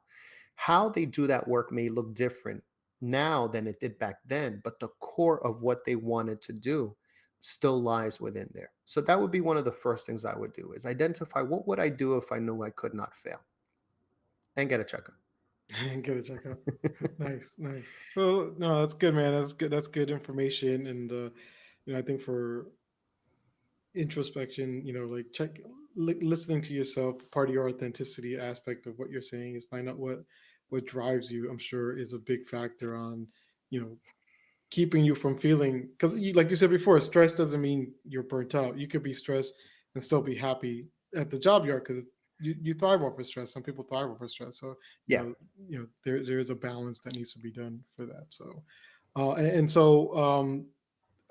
How they do that work may look different now than it did back then, but the core of what they wanted to do still lies within there. So that would be one of the first things I would do, is identify what would I do if I knew I could not fail, and get a checkup. Get a checkup. Nice, nice. Well, no, that's good, man. That's good. That's good information. And I think for introspection, like listening to yourself, part of your authenticity aspect of what you're saying is find out what drives you. I'm sure is a big factor on, you know, keeping you from feeling, because like you said before, stress doesn't mean you're burnt out. You could be stressed and still be happy at the job you are, because you thrive off of stress. Some people thrive off of stress. So Yeah. there is a balance that needs to be done for that. So and so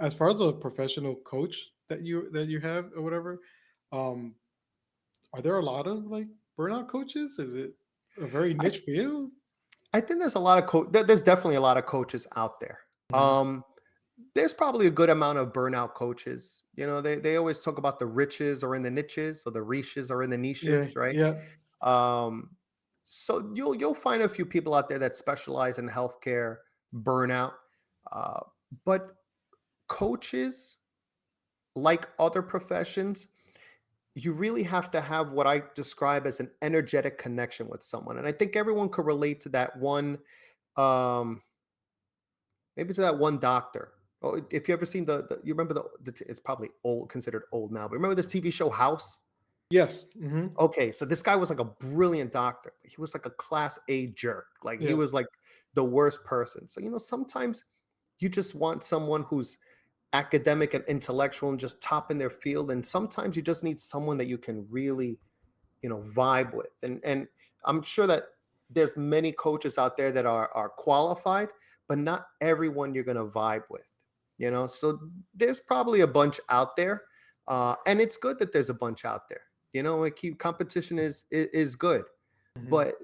as far as a professional coach that you have or whatever, um are there a lot of like burnout coaches? Is it a very I, niche field? I think there's a lot of there's definitely a lot of coaches out there. Mhm. There's probably a good amount of burnout coaches. They always talk about the riches are in the niches, or the riches are in the Yeah, niches, right? yeah. Um, so you'll find a few people out there that specialize in healthcare burnout. Uh, but coaches, like other professions, you really have to have what I describe as an energetic connection with someone. And I think everyone could relate to that one, um, maybe to that one doctor. Oh, if you ever seen you remember it's probably old, considered old now, but remember the TV show House? Yes. Hmm. Okay, so this guy was like a brilliant doctor. He was like a class A jerk. Like he Yeah. was like the worst person. So, sometimes you just want someone who's academic and intellectual and just top in their field. And sometimes you just need someone that you can really, vibe with. And I'm sure that there's many coaches out there that are qualified, but not everyone you're gonna vibe with. So there's probably a bunch out there. And it's good that there's a bunch out there. You know, like keep competition is good, Hmm. but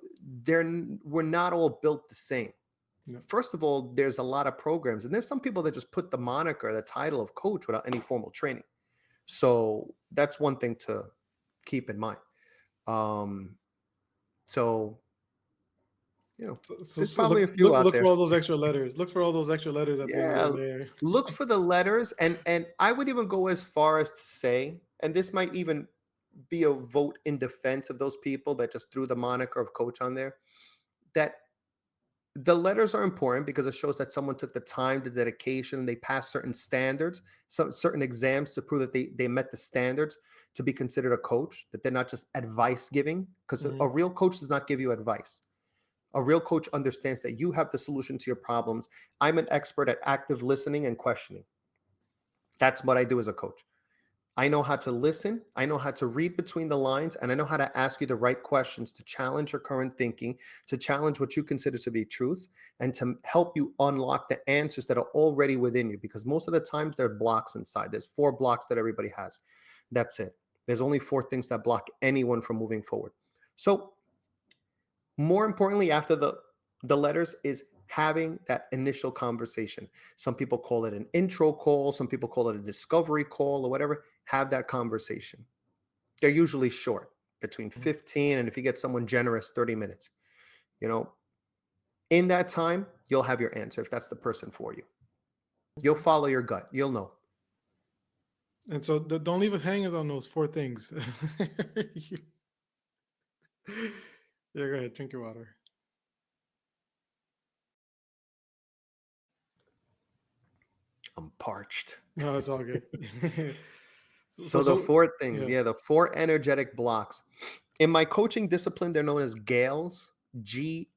we're not all built the same. Yeah. First of all, there's a lot of programs, and there's some people that just put the moniker, the title of coach without any formal training. So that's one thing to keep in mind. Um, so you know, there's So probably a few out look for there. all those extra letters. Look for all those extra letters at the end of the Yeah, name. look for the letters, and I would even go as far as to say, and this might even be a vote in defense of those people that just threw the moniker of coach on there, that the letters are important because it shows that someone took the time, the dedication, they passed certain standards, some certain exams to prove that they met the standards to be considered a coach, that they're not just advice giving, because a Hmm. real coach does not give you advice. A real coach understands that you have the solution to your problems. I'm an expert at active listening and questioning. That's what I do as a coach. I know how to listen, I know how to read between the lines, and I know how to ask you the right questions to challenge your current thinking, to challenge what you consider to be truths, and to help you unlock the answers that are already within you. Because most of the times there are blocks inside. There's 4 blocks that everybody has. That's it. There's only 4 things that block anyone from moving forward. So more importantly, after the letters is having that initial conversation. Some people call it an intro call, some people call it a discovery call or whatever. Have that conversation. They're usually short, between 15 and, if you get someone generous, 30 minutes. You know, in that time, you'll have your answer if that's the person for you. You'll Okay. follow your gut. You'll know. And so don't leave us hanging on those four things. You- yeah, go ahead. Drink your water. I'm parched. No, it's all good. so, so, So the so, 4 things, yeah. yeah, the 4 energetic blocks. In my coaching discipline, they're known as GAILs, GAIL,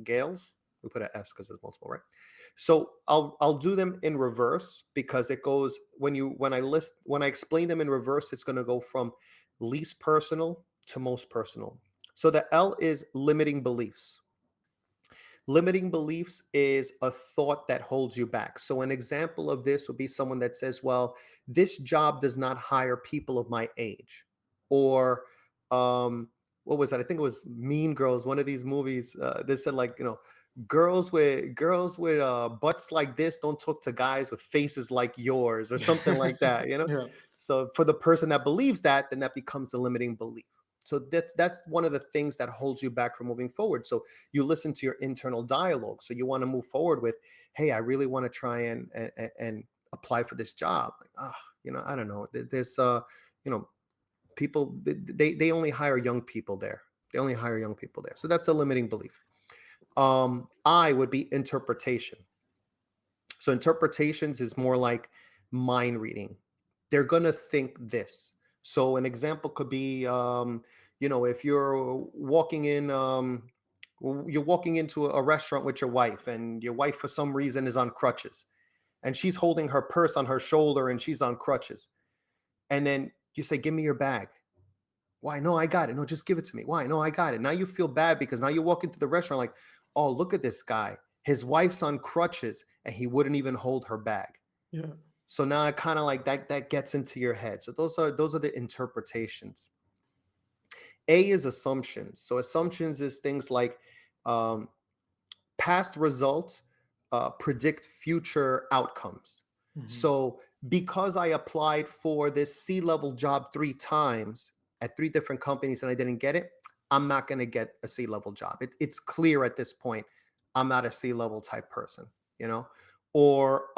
GAILs. We put an S because there's multiple, right? So I'll do them in reverse because it goes when I explain them in reverse, it's going to go from least personal to most personal. So the L is limiting beliefs. Limiting beliefs is a thought that holds you back. So, an example of this would be someone that says, well, this job does not hire people of my age. Or, what was that? I think it was Mean Girls, one of these movies. They said, like, girls with butts like this don't talk to guys with faces like yours, or something like that, you know? Yeah. So, for the person that believes that, then that becomes a limiting belief. So that's one of the things that holds you back from moving forward. So you listen to your internal dialogue. So you want to move forward with, hey, I really want to try and apply for this job. Like, I don't know. There's you know, people they only hire young people there. They only hire young people there. So that's a limiting belief. I would be interpretation. So interpretations is more like mind reading. They're gonna think this. So an example could be, if you're walking into a restaurant with your wife, and your wife for some reason is on crutches, and she's holding her purse on her shoulder, and she's on crutches, and then you say, "Give me your bag." Why? No, I got it. No, just give it to me. Why? No, I got it. Now you feel bad because now you walk into the restaurant like, oh, look at this guy. His wife's on crutches and he wouldn't even hold her bag. Yeah. So now it kind of like that gets into your head. So those are the interpretations. A is assumptions. So assumptions is things like um, past results predict future outcomes. Hmm. So because I applied for this C-level job 3 times at 3 different companies and I didn't get it, I'm not going to get a C-level job. It's clear at this point I'm not a C-level type person, you know, or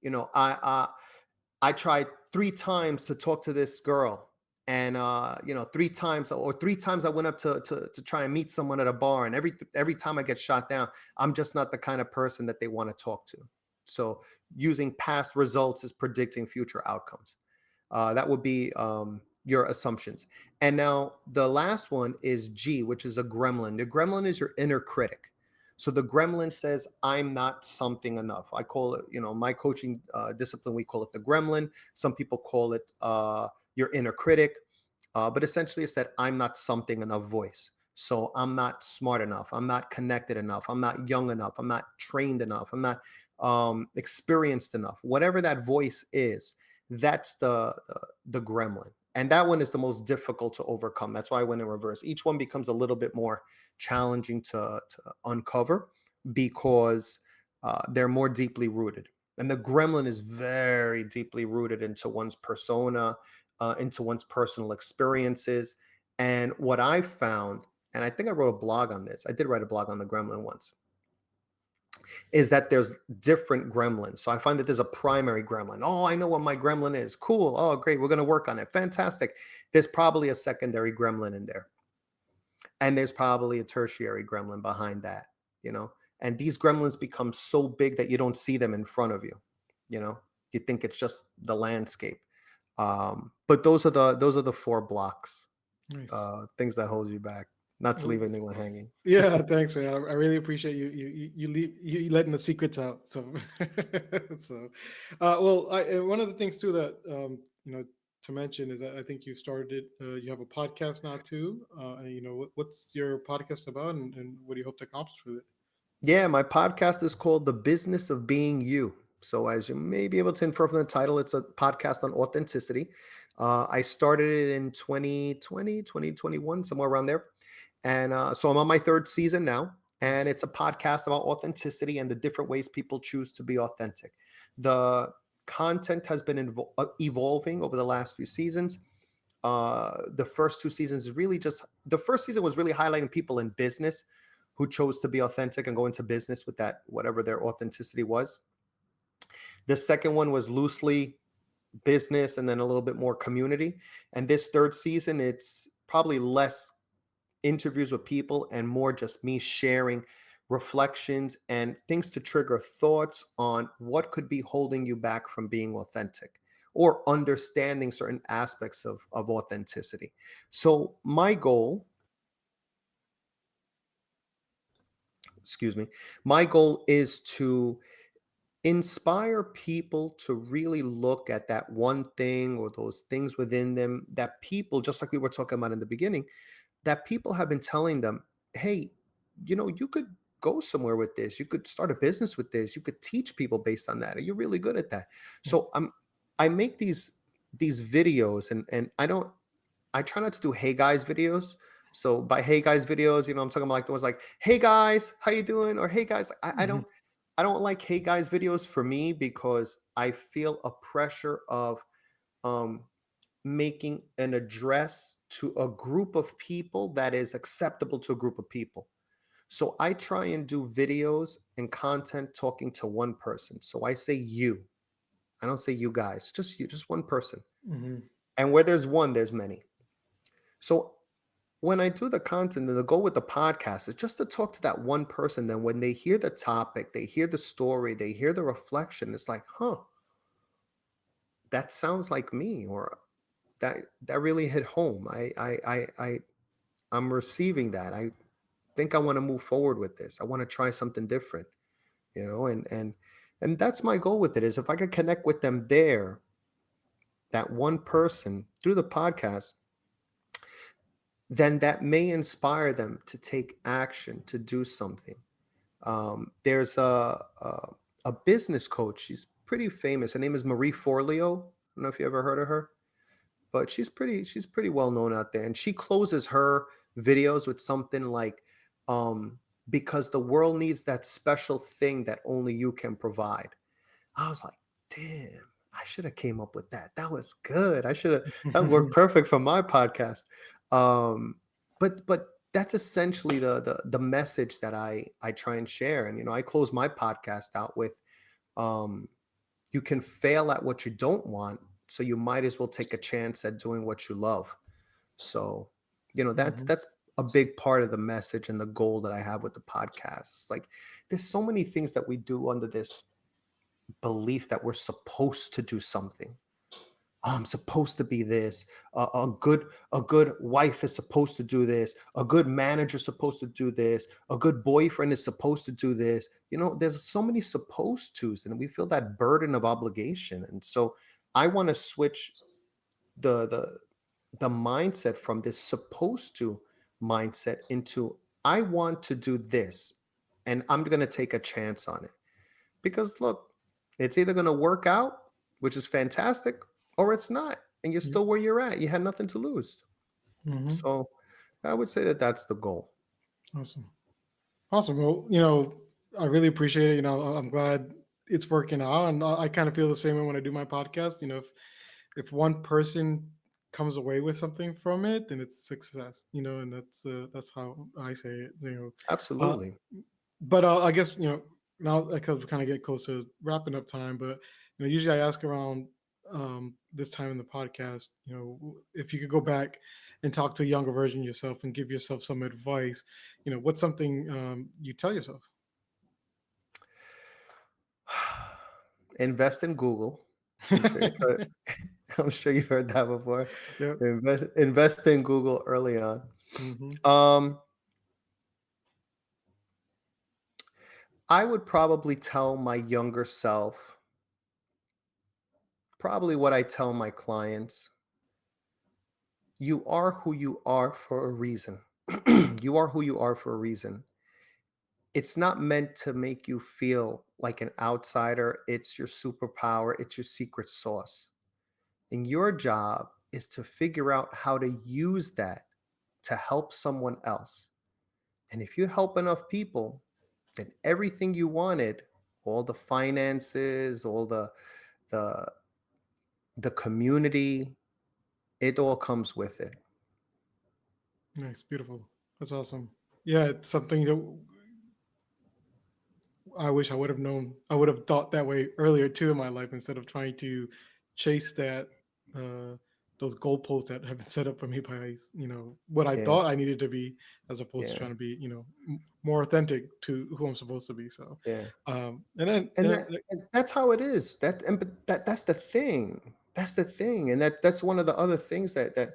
you know, I tried 3 times to talk to this girl, and 3 times I went up to try and meet someone at a bar, and every time I get shot down. I'm just not the kind of person that they want to talk to. So using past results is predicting future outcomes. That would be your assumptions. And now the last one is G, which is a gremlin. The gremlin is your inner critic. So the gremlin says, I'm not something enough. I call it, my coaching discipline, we call it the gremlin. Some people call it your inner critic. But essentially, it's that I'm not something enough voice. So I'm not smart enough. I'm not connected enough. I'm not young enough. I'm not trained enough. I'm not experienced enough. Whatever that voice is, That's the gremlin. And that one is the most difficult to overcome. That's why I went in reverse. Each one becomes a little bit more challenging to uncover because they're more deeply rooted. And the gremlin is very deeply rooted into one's persona, into one's personal experiences. And what I found, and I think I wrote a blog on this, I did write a blog on the gremlin once, is that there's different gremlins. So I find that there's a primary gremlin. Oh, I know what my gremlin is. Cool. Oh, great. We're going to work on it. Fantastic. There's probably a secondary gremlin in there. And there's probably a tertiary gremlin behind that, you know. And these gremlins become so big that you don't see them in front of you, you know. You think it's just the landscape. But those are the four blocks, Nice. things that hold you back, not to Well, leave anyone hanging. yeah, thanks, man. I really appreciate you letting the secrets out. So, so, well, one of the things too that to mention is that I think you started. You have a podcast now too. And what's your podcast about, and what do you hope to accomplish with it? Yeah, my podcast is called The Business of Being You. So, as you may be able to infer from the title, it's a podcast on authenticity. I started it in 2020, 2021, somewhere around there. And so I'm on my third season now. And Nice. it's a podcast about authenticity and the different ways people choose to be authentic. The content has been evolving over the last few seasons. The first two seasons is really just the first season was really highlighting people in business who chose to be authentic and go into business with that, whatever their authenticity was. The second one was loosely business and then a little bit more community. And this third season, it's probably less interviews with people and more just me sharing reflections and things to trigger thoughts on what could be holding you back from being authentic or understanding certain aspects of authenticity. So my goal, excuse me, my goal is to inspire people to really look at that one thing or those things within them that people, just like we were talking about in the beginning, that people have been telling them, hey, you could go somewhere with this. You could start a business with this. You could teach people based on that. Are you really good at that? So I make these videos and I try not to do hey guys videos. So by hey guys videos, I'm talking about like the ones like, hey guys, how you doing? Or hey guys, Hmm. I don't like hey guys videos for me because I feel a pressure of um making an address to a group of people that is acceptable to a group of people. So I try and do videos and content talking to one person. So I say you. I don't say you guys, just you, just one person. Hmm. And where there's one, there's many. So when I do the content and the goal with the podcast is just to talk to that one person. Then when they hear the topic, they hear the story, they hear the reflection, it's like, huh, that sounds like me, or that really hit home. I'm receiving that. I think I want to move forward with this. I want to try something different, and that's my goal with it is if I could connect with them there, that one person through the podcast, then that may inspire them to take action, to do something. There's a business coach. She's pretty famous. Her name is Marie Forleo. I don't know if you ever heard of her, but she's pretty well known out there. And she closes her videos with something like, um, because the world needs that special thing that only you can provide. I was like, damn, I should have came up with that. That was good. That worked perfect for my podcast. Um, but that's essentially the message that I try and share. And I close my podcast out with, um, you can fail at what you don't want, so you might as well take a chance at doing what you love. So, that's a big part of the message and the goal that I have with the podcast. It's like there's so many things that we do under this belief that we're supposed to do something. Oh, I'm supposed to be this. A good wife is supposed to do this. A good manager is supposed to do this. A good boyfriend is supposed to do this. There's so many supposed tos, and we feel that burden of obligation. And so, I want to switch the the mindset from this supposed to mindset into I want to do this, and I'm going to take a chance on it because look, it's either going to work out, which is fantastic, or it's not, and you're Yep. still where you're at. You had nothing to lose. Hmm. So I would say that that's the goal. Awesome. Awesome. Well, I really appreciate it. I'm glad it's working out, and I kind of feel the same way when I do my podcast. If one person comes away with something from it, then it's success. And that's how I say it. Uh, Absolutely. but I guess now because we kind of get close to wrapping up time, but usually I ask around this time in the podcast, if you could go back and talk to a younger version of yourself and give yourself some advice, what's something you tell yourself? Invest in Google. I'm sure you've heard, I'm sure you've heard that before. Yep. Invest in Google early on. Hmm. Um, I would probably tell my younger self probably what I tell my clients. You are who you are for a reason. You are who you are for a reason. It's not meant to make you feel like an outsider. It's your superpower, it's your secret sauce. And your job is to figure out how to use that to help someone else. And if you help enough people, then everything you wanted, all the finances, all the the community, it all comes with it. Nice, beautiful. That's awesome. Yeah, it's something that I wish I would have known. I would have thought that way earlier too in my life instead of trying to chase that uh those goalposts that have been set up for me by what I Yeah, thought I needed to be, as opposed to yeah, trying to be more authentic to who I'm supposed to be. So yeah. and then And that's how it is. But that's the thing. That's the thing. And that's one of the other things that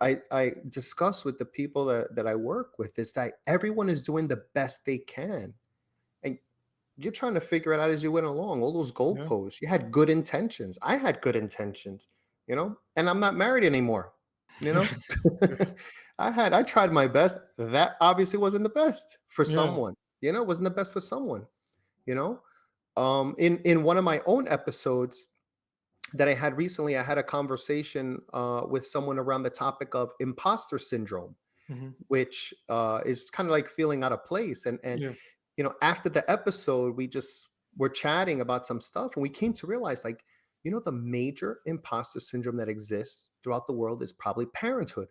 I discuss with the people that I work with is that everyone is doing the best they can. And you're trying to figure it out as you went along. All those yeah. goalposts. You had good intentions. I had good intentions, and I'm not married anymore. You know, I tried my best. That obviously wasn't the best for Yeah. someone. Wasn't the best for someone. You know, in one of my own episodes that I had recently, I had a conversation with someone around the topic of imposter syndrome, Hmm. which is kind of like feeling out of place. And Yeah. after the episode, we just were chatting about some stuff, and we came to realize, like, the major imposter syndrome that exists throughout the world is probably parenthood.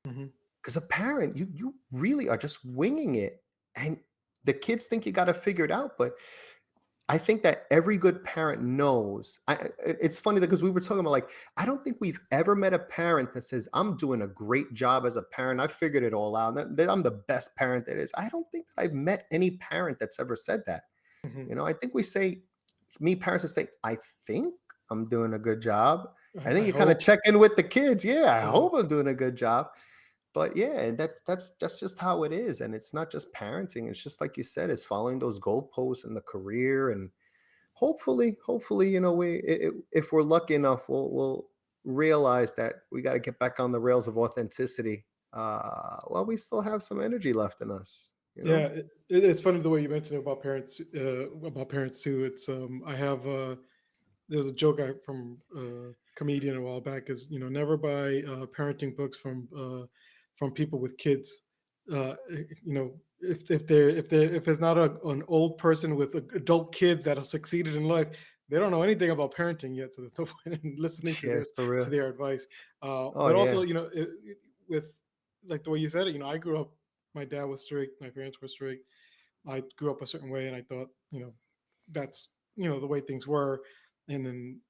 Hmm. Because a parent, you really are just winging it, and the kids think you got to figure it out, but I think that every good parent knows. It's funny because we were talking about, like, I don't think we've ever met a parent that says, "I'm doing a great job as a parent. I figured it all out. That I'm the best parent there is." I don't think that I've met any parent that's ever said that. Hmm. I think we say, me parents that say, "I think I'm doing a good job." I think I you kind of hope. check in with the kids. Yeah, I Yeah. hope I'm doing a good job. But yeah, that's just how it is, and it's not just parenting. It's just like you said, it's following those goalposts in the career, and hopefully, if we're lucky enough, we'll realize that we got to get back on the rails of authenticity. While we still have some energy left in us, Yeah, it's funny the way you mentioned about parents too. It's I have there's a joke from a comedian a while back is never buy parenting books from people with kids. If it's not an old person with adult kids that have succeeded in life, they don't know anything about parenting yet. So there's no point in listening to yeah, their for to real. their advice. Oh But also, yeah, with like the way you said it, I grew up. My dad was strict. My parents were strict. I grew up a certain way, and I thought, that's the way things were. And then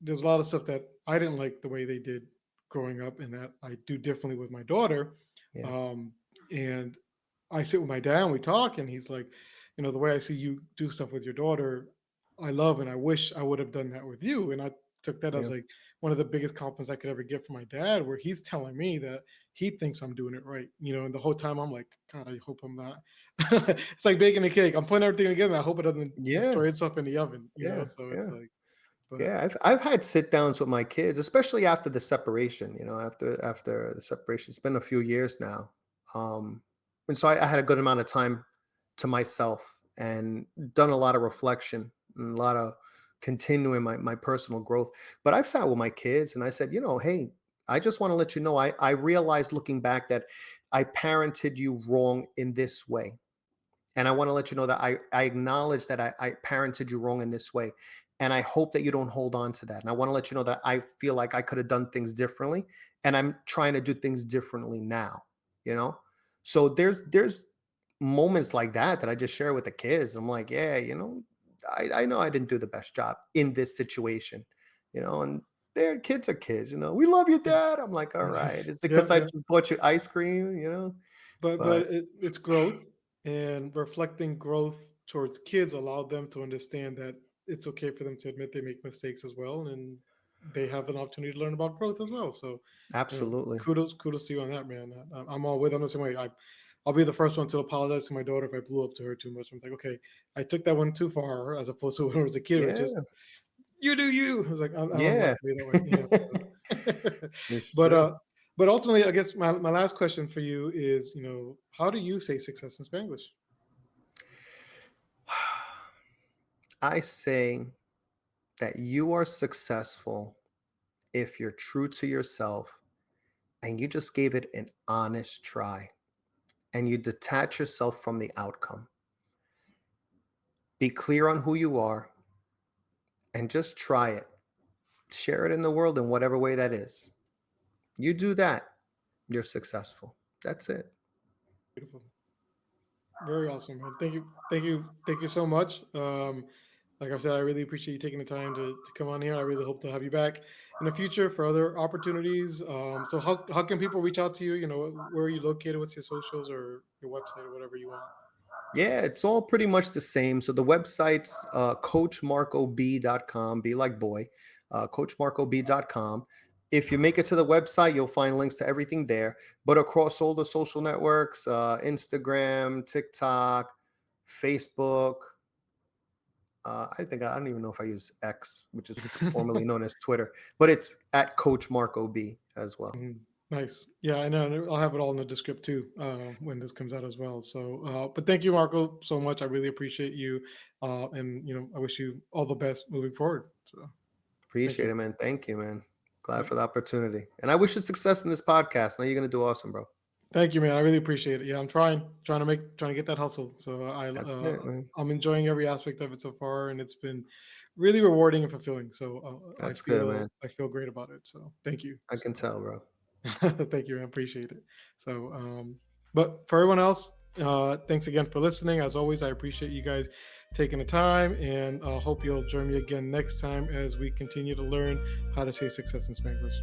there's a lot of stuff that I didn't like the way they did growing up, and that I do differently with my daughter. yeah, Um, and I sit with my dad and we talk, and he's like, the way I see you do stuff with your daughter, I love, and I wish I would have done that with you. And I took that as yeah, like one of the biggest compliments I could ever get from my dad, where he's telling me that he thinks I'm doing it right, and the whole time I'm like, God, I hope I'm not. It's like baking a cake. I'm putting everything together. And I hope it doesn't yeah, destroy itself in the oven. yeah, So it's yeah. like, but Yeah, I've had sit downs with my kids, especially after the separation. After the separation, it's been a few years now, and so I had a good amount of time to myself and done a lot of reflection and a lot of continuing my personal growth. But I've sat with my kids and I said, hey, I just want to let you know, I realized looking back that I parented you wrong in this way. And I want to let you know that I acknowledge that I parented you wrong in this way. And I hope that you don't hold on to that. And I want to let you know that I feel like I could have done things differently. And I'm trying to do things differently now, you know? So there's moments like that I just share with the kids. I'm like, yeah, I know I didn't do the best job in this situation, and their kids are kids, we love you, dad. I'm like, all right. Is it Yeah, because I yeah. just bought you ice cream? But But it's growth, and reflecting growth towards kids allowed them to understand that it's okay for them to admit they make mistakes as well, and they have an opportunity to learn about growth as well. So, absolutely. kudos to you on that, man. I'm all with. I'm the same way. I'll be the first one to apologize to my daughter if I blew up to her too much. I'm like, okay, I took that one too far, as opposed to when I was a kid, which is Yeah. you do you. I was like, I don't like Yeah. to be that way, So. It's but true. but ultimately, I guess my last question for you is, how do you say success in Spanglish? I say that you are successful if you're true to yourself and you just gave it an honest try and you detach yourself from the outcome. Be clear on who you are and just try it. Share it in the world in whatever way that is. You do that, you're successful. That's it. Beautiful, very awesome, man. Thank you so much. Like I said, I really appreciate you taking the time to come on here. I really hope to have you back in the future for other opportunities. So how can people reach out to you? Where are you located? What's your socials or your website or whatever you want? Yeah, it's all pretty much the same. So the website's coachmarcob.com, be like boy, coachmarcob.com. If you make it to the website, you'll find links to everything there. But across all the social networks, Instagram, TikTok, Facebook, I don't even know if I use X, which is formerly known as Twitter, but it's at Coach Marco B as well. Mhm. Nice. Yeah, I know. I'll have it all in the descript too when this comes out as well. So, but thank you, Marco, so much. I really appreciate you, and I wish you all the best moving forward. So, thank Appreciate you. it, man. Thank you, man. Glad Yeah, for the opportunity. And I wish you success in this podcast. I know you're going to do awesome, bro. thank you, man. I really appreciate it. Yeah, I'm trying to get that hustle. So That's it, man. I'm enjoying every aspect of it so far, and it's been really rewarding and fulfilling. So I That's good, feel man. I feel great about it. So thank you. I can So. tell, bro. Thank you. I appreciate it. So, but for everyone else, thanks again for listening. As always, I appreciate you guys taking the time, and hope you'll join me again next time as we continue to learn how to say success in Spanglish.